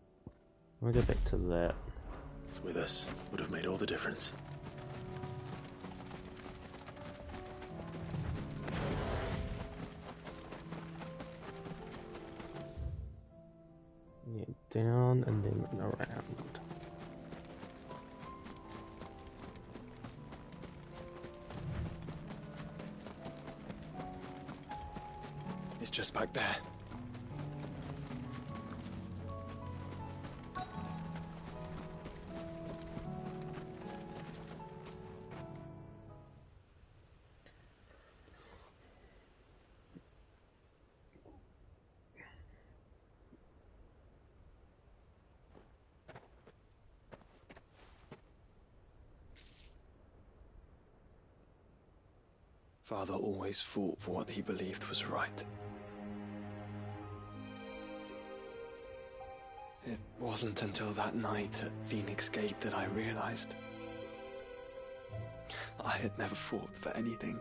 Speaker 1: I want to go back to that.
Speaker 3: was with us would have made all the difference.
Speaker 1: Yeah, down and then around.
Speaker 11: It's just back there. Father always fought for what he believed was right. It wasn't until that night at Phoenix Gate that I realized I had never fought for anything.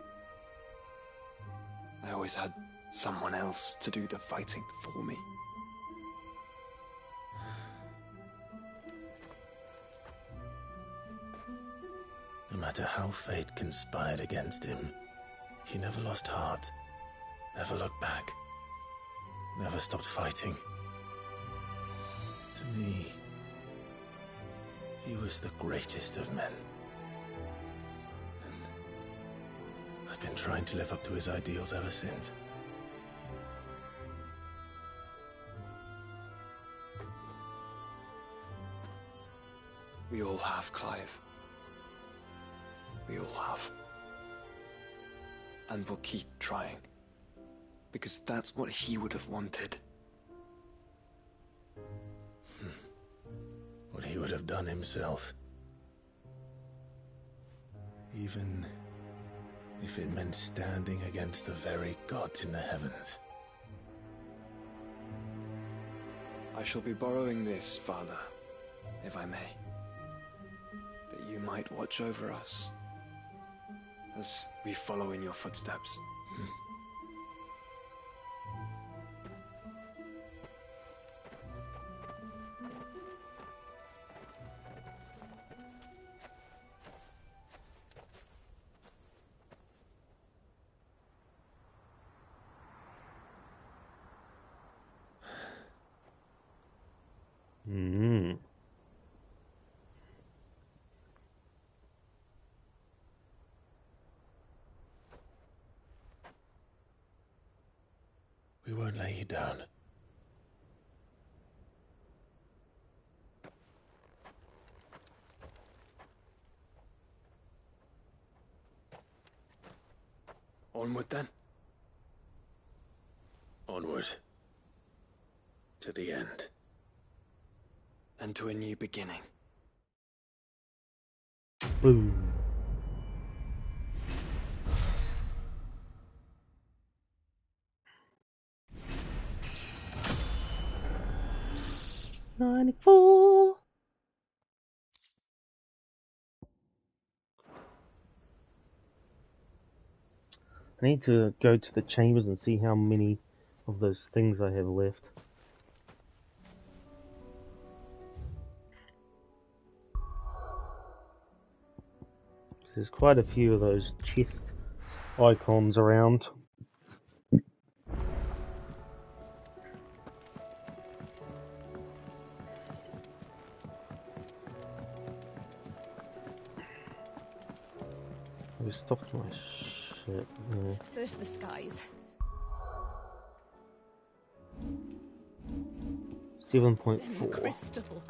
Speaker 11: I always had someone else to do the fighting for me.
Speaker 3: No matter how fate conspired against him, he never lost heart, never looked back, never stopped fighting. To me, he was the greatest of men. And I've been trying to live up to his ideals ever since.
Speaker 11: We all have, Clive. We all have. And we'll keep trying. Because that's what he would have wanted.
Speaker 3: What he would have done himself. Even if it meant standing against the very gods in the heavens.
Speaker 11: I shall be borrowing this, Father, if I may. That you might watch over us as we follow in your footsteps.
Speaker 3: We won't lay you down.
Speaker 11: Onward then.
Speaker 3: Onward. To the end.
Speaker 11: And to a new beginning.
Speaker 1: Boom. '94. I need to go to the chambers and see how many of those things I have left. There's quite a few of those chest icons around. I've stocked my shit. Yeah.
Speaker 6: First the skies.
Speaker 1: 7.4.
Speaker 6: Then the crystal.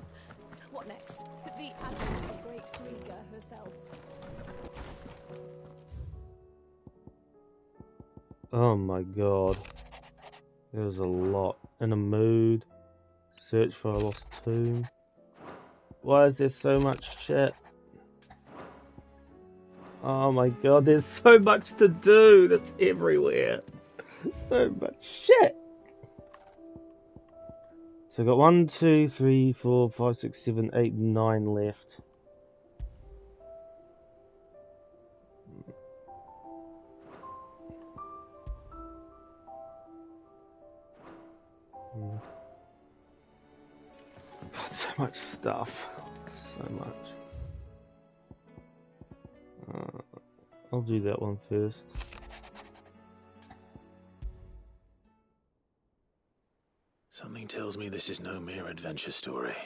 Speaker 6: What next? The advent of Great Krieger herself.
Speaker 1: Oh my god. There's a lot. In a mood. Search for a lost tomb. Why is there so much shit? Oh my god, there's so much to do that's everywhere. So much shit. So I've got 1, 2, 3, 4, 5, 6, 7, 8, 9 left. God, so much stuff. So much. I'll do that one first.
Speaker 3: Something tells me this is no mere adventure story.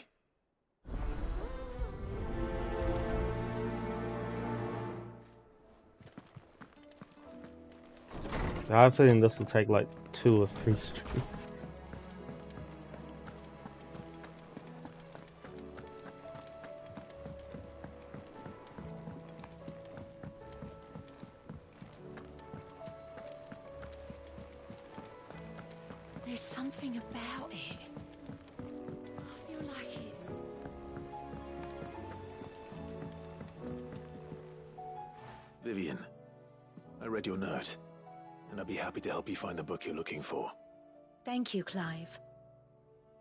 Speaker 1: I have a feeling this will take like 2 or 3 streams.
Speaker 6: There's something about it. I feel like it's...
Speaker 3: Vivian, I read your note, and I'd be happy to help you find the book you're looking for.
Speaker 14: Thank you, Clive.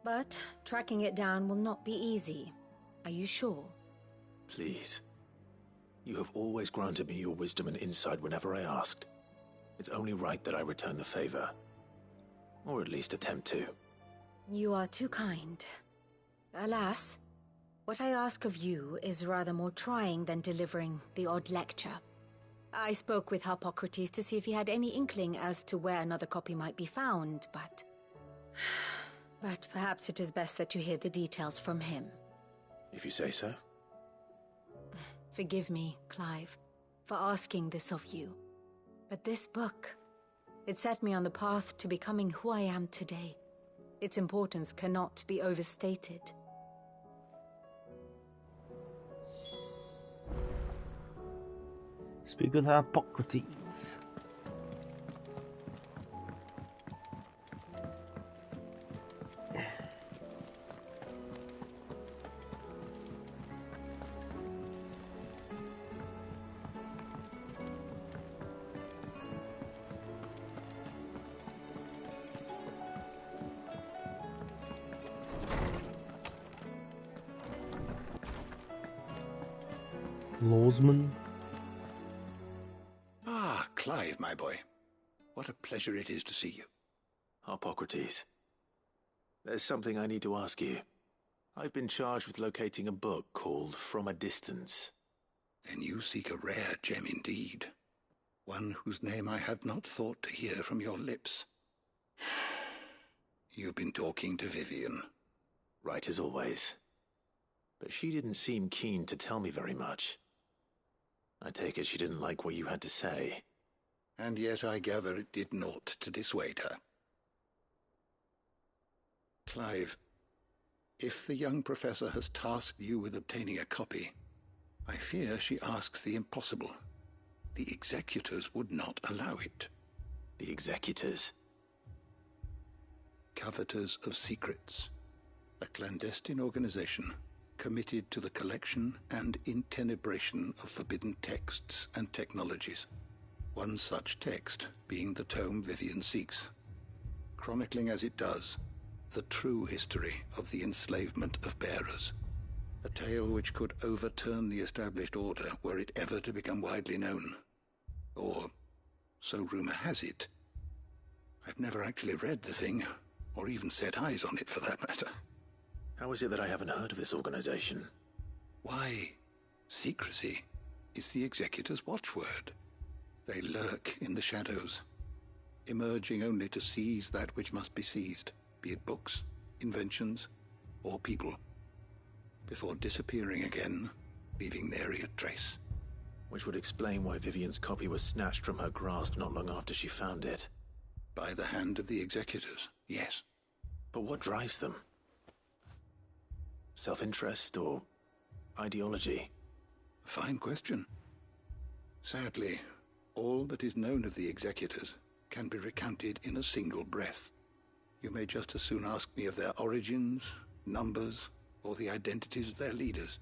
Speaker 14: But tracking it down will not be easy. Are you sure?
Speaker 3: Please. You have always granted me your wisdom and insight whenever I asked. It's only right that I return the favor. Or at least attempt to.
Speaker 14: You are too kind. Alas, what I ask of you is rather more trying than delivering the odd lecture. I spoke with Harpocrates to see if he had any inkling as to where another copy might be found, but... But perhaps it is best that you hear the details from him.
Speaker 3: If you say so.
Speaker 14: Forgive me, Clive, for asking this of you. But this book, it set me on the path to becoming who I am today. Its importance cannot be overstated.
Speaker 1: Speak with Harpocrates. Lawsman.
Speaker 15: Ah, Clive, my boy. What a pleasure it is to see you.
Speaker 3: Harpocrates. There's something I need to ask you. I've been charged with locating a book called From a Distance.
Speaker 15: Then you seek a rare gem indeed. One whose name I had not thought to hear from your lips. You've been talking to Vivian.
Speaker 3: Right as always. But she didn't seem keen to tell me very much. I take it she didn't like what you had to say.
Speaker 15: And yet I gather it did naught to dissuade her. Clive, if the young professor has tasked you with obtaining a copy, I fear she asks the impossible. The executors would not allow it.
Speaker 3: The executors?
Speaker 15: Coveters of Secrets. A clandestine organization committed to the collection and intenebration of forbidden texts and technologies. One such text being the tome Vivian seeks, chronicling as it does the true history of the enslavement of bearers, a tale which could overturn the established order were it ever to become widely known. Or, so rumor has it. I've never actually read the thing, or even set eyes on it for that matter.
Speaker 3: How is it that I haven't heard of this organization?
Speaker 15: Why, secrecy is the executor's watchword. They lurk in the shadows, emerging only to seize that which must be seized, be it books, inventions, or people, before disappearing again, leaving nary a trace.
Speaker 3: Which would explain why Vivian's copy was snatched from her grasp not long after she found it.
Speaker 15: By the hand of the executors, yes.
Speaker 3: But what drives them? Self-interest or ideology?
Speaker 15: Fine question. Sadly, all that is known of the executors can be recounted in a single breath. You may just as soon ask me of their origins, numbers, or the identities of their leaders.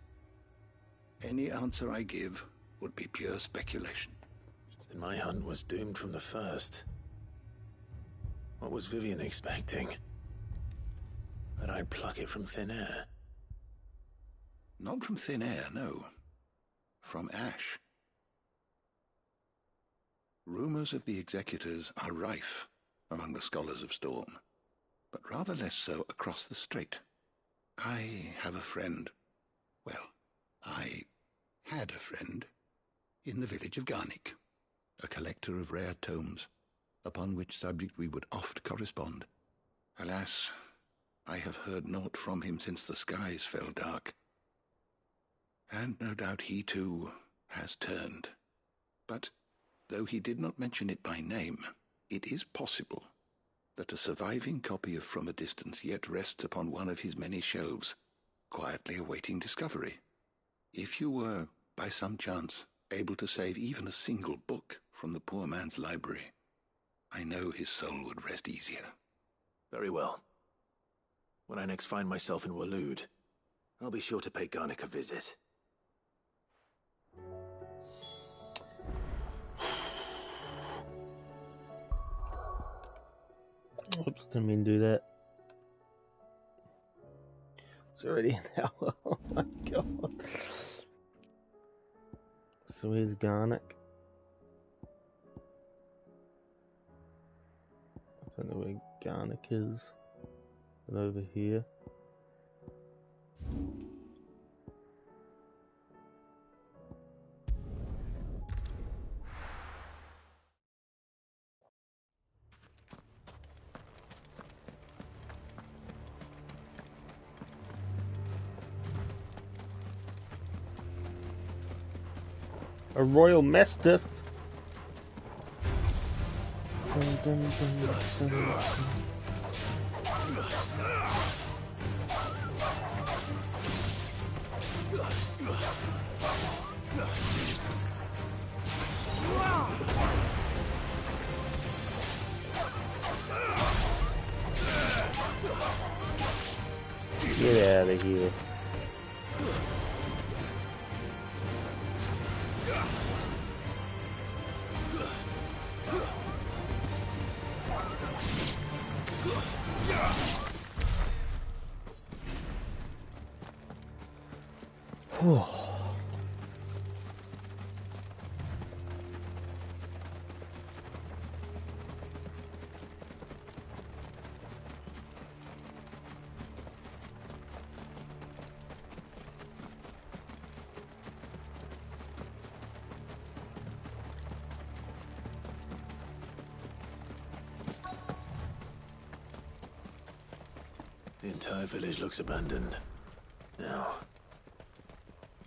Speaker 15: Any answer I give would be pure speculation.
Speaker 3: Then my hunt was doomed from the first. What was Vivian expecting? That I'd pluck it from thin air?
Speaker 15: Not from thin air, no. From ash. Rumors of the executors are rife among the scholars of Storm, but rather less so across the strait. I have a friend. Well, I had a friend in the village of Garnick, a collector of rare tomes, upon which subject we would oft correspond. Alas, I have heard naught from him since the skies fell dark. And no doubt he, too, has turned. But, though he did not mention it by name, it is possible that a surviving copy of From a Distance yet rests upon one of his many shelves, quietly awaiting discovery. If you were, by some chance, able to save even a single book from the poor man's library, I know his soul would rest easier.
Speaker 3: Very well. When I next find myself in Waloed, I'll be sure to pay Garnick a visit.
Speaker 1: Oops, didn't mean to do that. It's already an hour. Oh my god. So here's Garnick. I don't know where Garnick is. But over here. A royal mastiff. Dun, dun, dun, dun. Get out of here.
Speaker 3: The entire village looks abandoned. Now,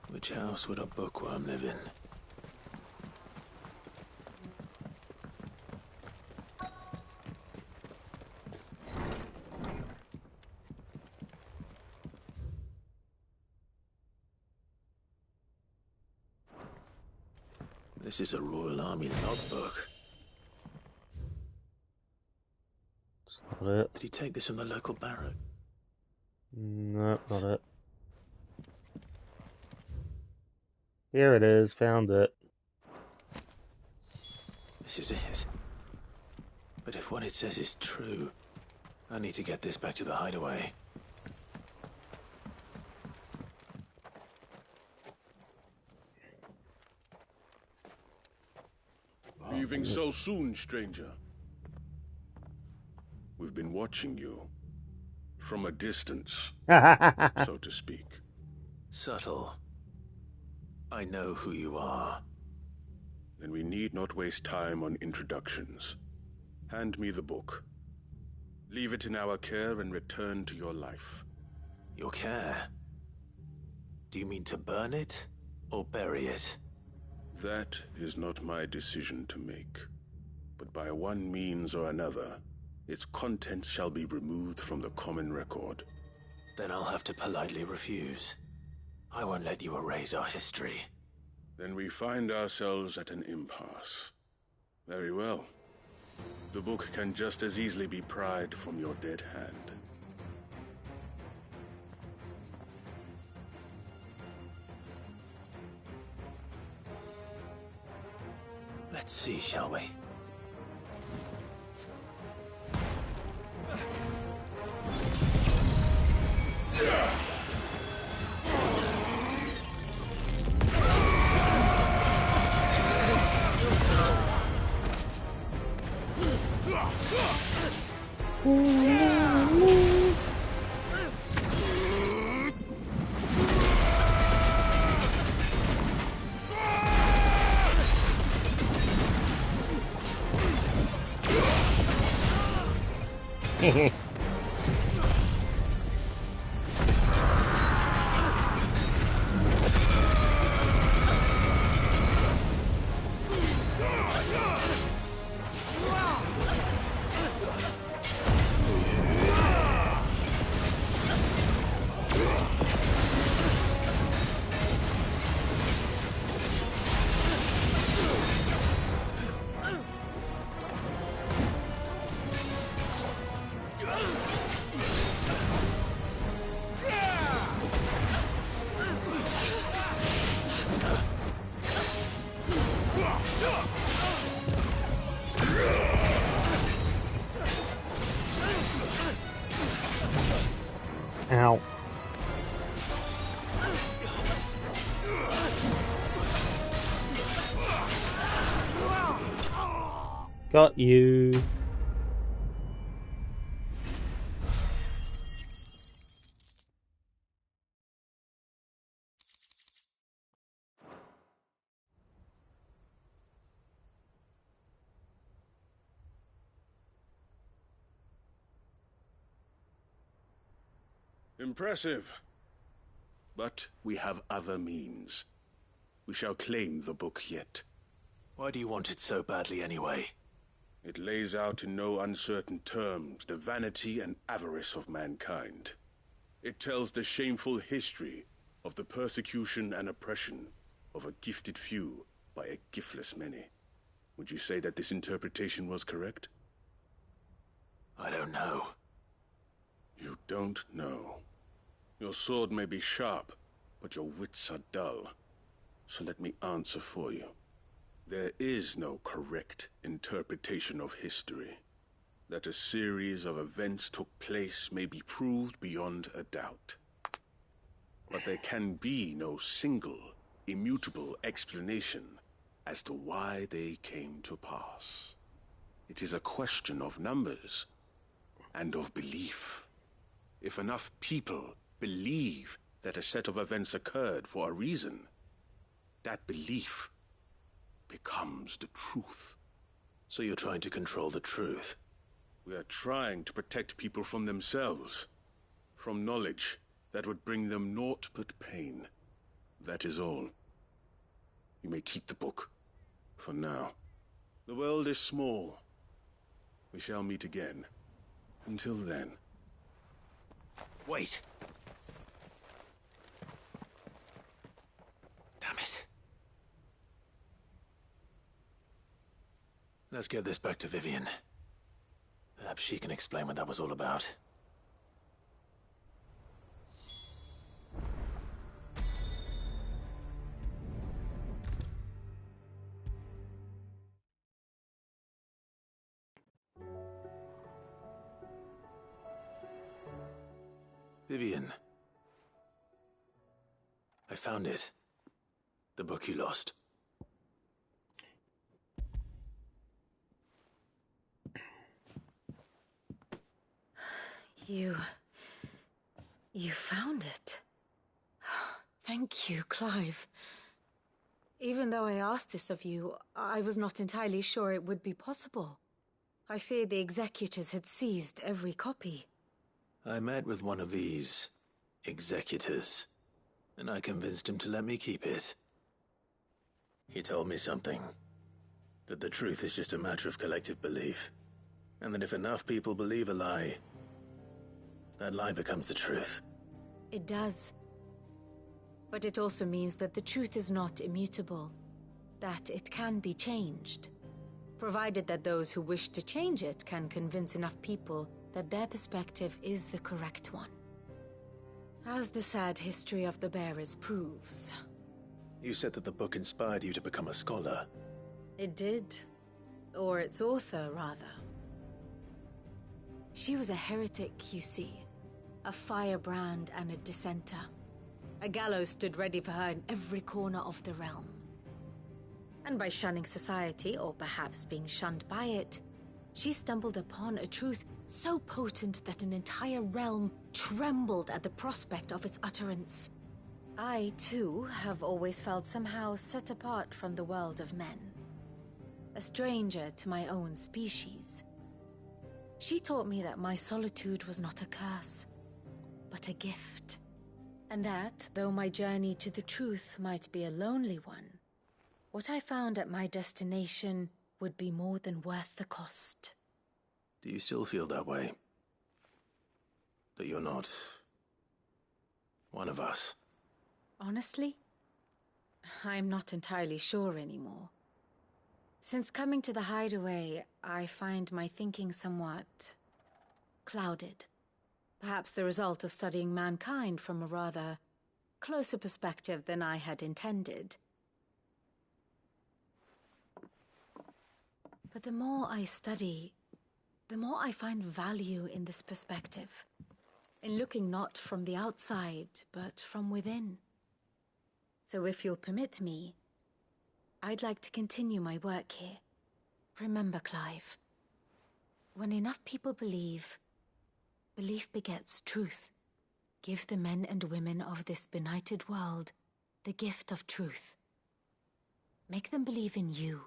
Speaker 3: which house would a bookworm live in? This is a Royal Army logbook.
Speaker 1: That's not it.
Speaker 3: Did he take this from the local barrack?
Speaker 1: No, not it. Here it is, found it.
Speaker 3: This is it. But if what it says is true, I need to get this back to the hideaway.
Speaker 16: Leaving so soon, stranger? We've been watching you. From a distance, so to speak.
Speaker 3: Subtle. I know who you are.
Speaker 16: Then we need not waste time on introductions. Hand me the book. Leave it in our care and return to your life.
Speaker 3: Your care? Do you mean to burn it or bury it?
Speaker 16: That is not my decision to make. But by one means or another, its contents shall be removed from the common record.
Speaker 3: Then I'll have to politely refuse. I won't let you erase our history.
Speaker 16: Then we find ourselves at an impasse. Very well. The book can just as easily be pried from your dead hand.
Speaker 3: Let's see, shall we?
Speaker 1: Ow. Got you.
Speaker 16: Impressive. But we have other means. We shall claim the book yet.
Speaker 3: Why do you want it so badly anyway?
Speaker 16: It lays out in no uncertain terms the vanity and avarice of mankind. It tells the shameful history of the persecution and oppression of a gifted few by a giftless many. Would you say that this interpretation was correct?
Speaker 3: I don't know.
Speaker 16: You don't know. Your sword may be sharp, but your wits are dull. So let me answer for you. There is no correct interpretation of history. That a series of events took place may be proved beyond a doubt. But there can be no single, immutable explanation as to why they came to pass. It is a question of numbers and of belief. If enough people believe that a set of events occurred for a reason, that belief becomes the truth.
Speaker 3: So you're trying to control the truth?
Speaker 16: We are trying to protect people from themselves, from knowledge that would bring them naught but pain. That is all. You may keep the book, for now. The world is small. We shall meet again. Until then.
Speaker 3: Wait! Damn it. Let's get this back to Vivian. Perhaps she can explain what that was all about. Vivian. I found it. The book you lost.
Speaker 14: You found it. Thank you, Clive. Even though I asked this of you, I was not entirely sure it would be possible. I feared the executors had seized every copy.
Speaker 3: I met with one of these executors, and I convinced him to let me keep it. He told me something. That the truth is just a matter of collective belief. And that if enough people believe a lie, that lie becomes the truth.
Speaker 14: It does. But it also means that the truth is not immutable. That it can be changed. Provided that those who wish to change it can convince enough people that their perspective is the correct one. As the sad history of the bearers proves.
Speaker 3: You said that the book inspired you to become a scholar.
Speaker 14: It did. Or its author, rather. She was a heretic, you see. A firebrand and a dissenter. A gallows stood ready for her in every corner of the realm. And by shunning society, or perhaps being shunned by it, she stumbled upon a truth so potent that an entire realm trembled at the prospect of its utterance. I, too, have always felt somehow set apart from the world of men. A stranger to my own species. She taught me that my solitude was not a curse, but a gift. And that, though my journey to the truth might be a lonely one, what I found at my destination would be more than worth the cost.
Speaker 3: Do you still feel that way? That you're not one of us?
Speaker 14: Honestly, I'm not entirely sure anymore. Since coming to the hideaway, I find my thinking somewhat clouded. Perhaps the result of studying mankind from a rather closer perspective than I had intended. But the more I study, the more I find value in this perspective. in looking not from the outside, but from within. So if you'll permit me, I'd like to continue my work here. Remember, Clive, when enough people believe, belief begets truth. Give the men and women of this benighted world the gift of truth. Make them believe in you,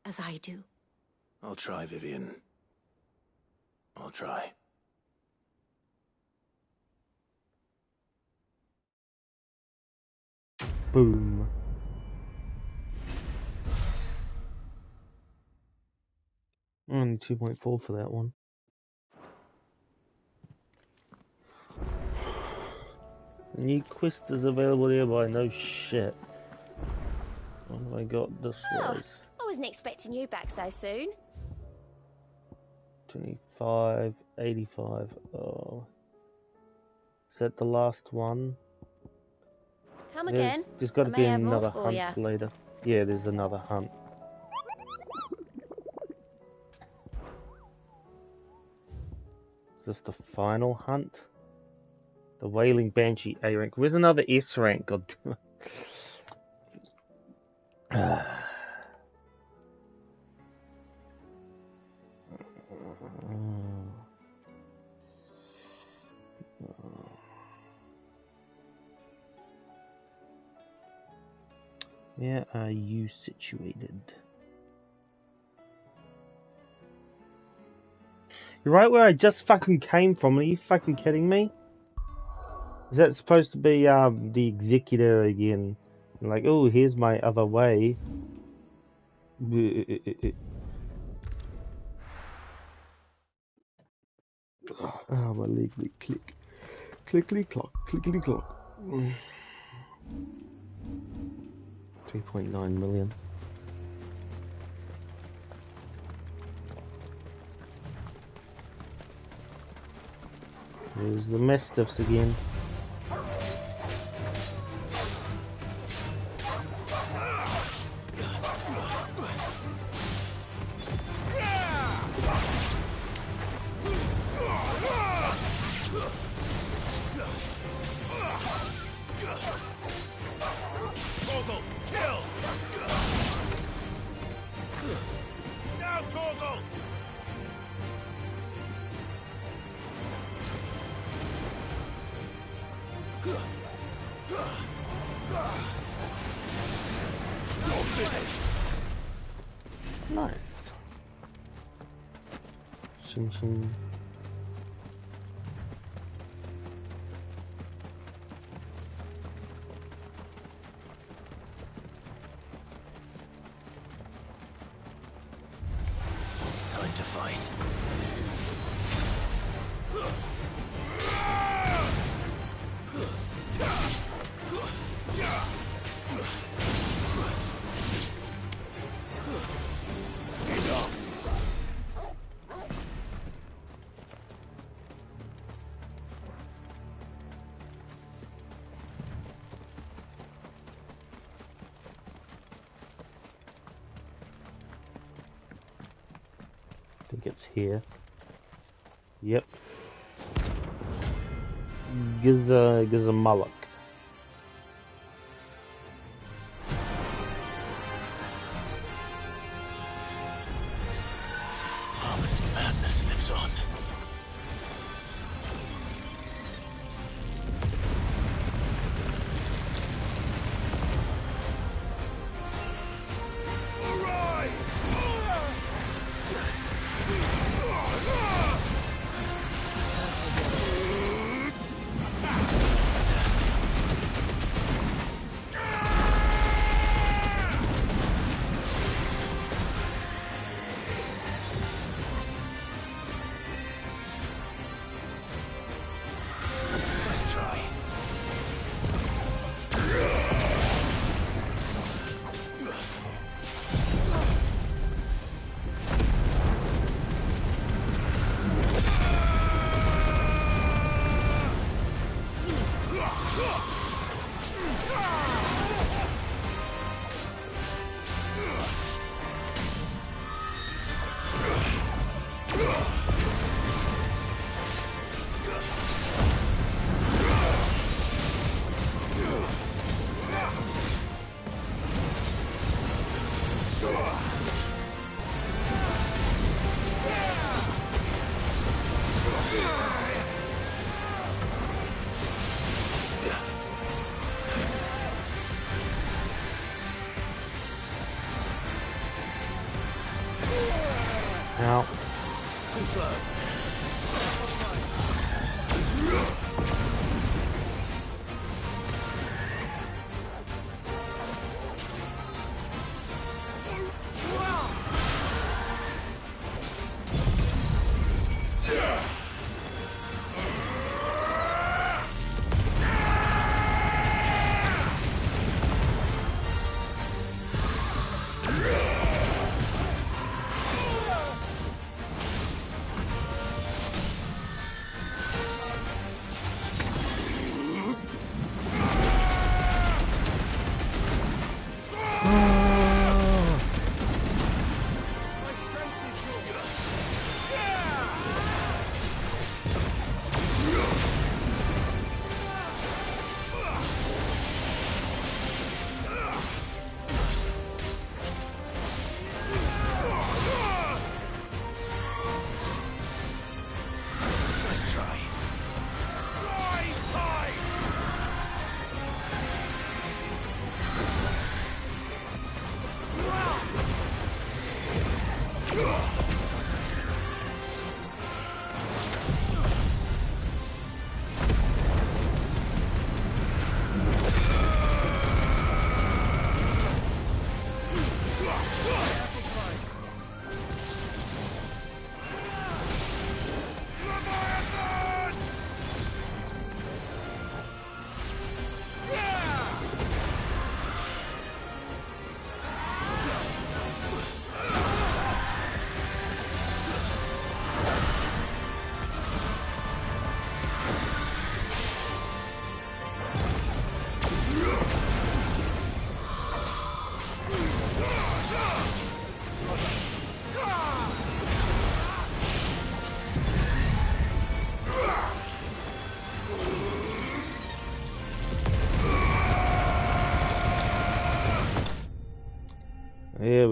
Speaker 14: as I do.
Speaker 3: I'll try, Vivian. I'll try.
Speaker 1: Boom. Only 2.4 for that one. New quest is available nearby. No shit. What have I got this was?
Speaker 17: I wasn't expecting you back so soon.
Speaker 1: 25, 85. Oh. Is that the last one?
Speaker 17: Come again.
Speaker 1: There's got to
Speaker 17: I
Speaker 1: be
Speaker 17: may have more
Speaker 1: another
Speaker 17: for
Speaker 1: hunt
Speaker 17: ya.
Speaker 1: later. Yeah, there's another hunt. Is this the final hunt? The Wailing Banshee A rank. Where's another S rank? God damn it. Where are you situated? You're right where I just fucking came from. Are you fucking kidding me? Is that supposed to be the executor again? Like, oh, here's my other way. Oh, my leg, click. Clickety clock, clickety clock. 3.9 million. There's the Mastiffs again.
Speaker 2: Torgal, kill! Now, Torgal!
Speaker 15: You're finished.
Speaker 1: Nice. Shim shim.
Speaker 3: Time to fight.
Speaker 1: I think it's here. Yep. Gizamulloch.
Speaker 3: Harmon's madness lives on.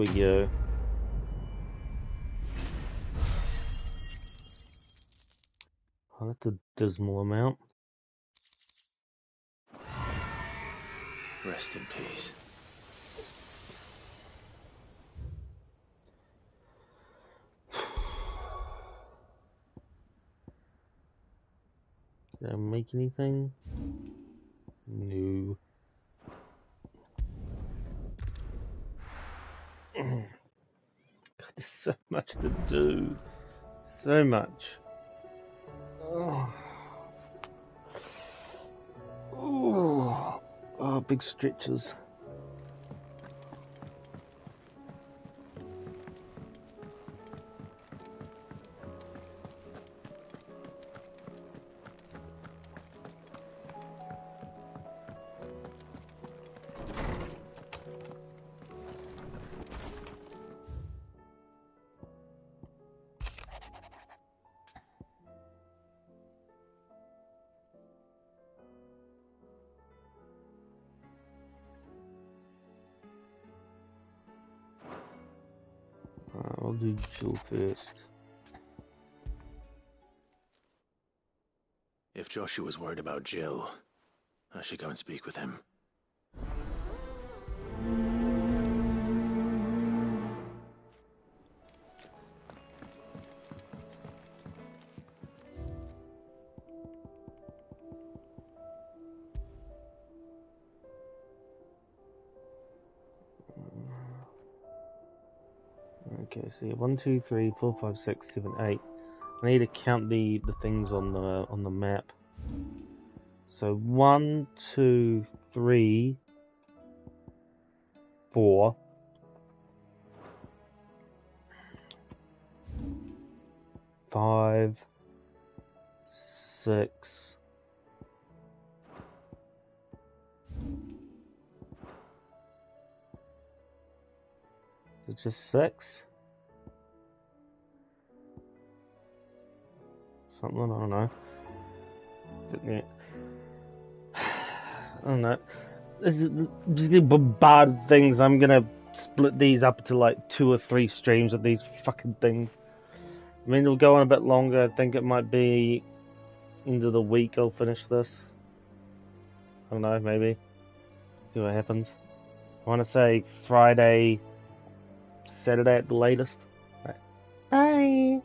Speaker 1: we go. Oh, that's a dismal amount.
Speaker 3: Rest in peace.
Speaker 1: Did I make anything? No. God, there's so much to do. So much. Oh. Oh, big stretches. I'll do Jill first.
Speaker 3: If Joshua's worried about Jill, I should go and speak with him.
Speaker 1: Okay, so 1, 2, 3, 4, 5, 6, 7, 8. I need to count the things on the map. So 1, 2, 3, 4. 5, 6. It's just 6. Something, I don't know. I don't know. This is just gonna bombard things. I'm gonna split these up into like 2 or 3 streams of these fucking things. I mean, it'll go on a bit longer. I think it might be end of the week I'll finish this. I don't know, maybe. See what happens. I want to say Friday, Saturday at the latest. Right. Bye.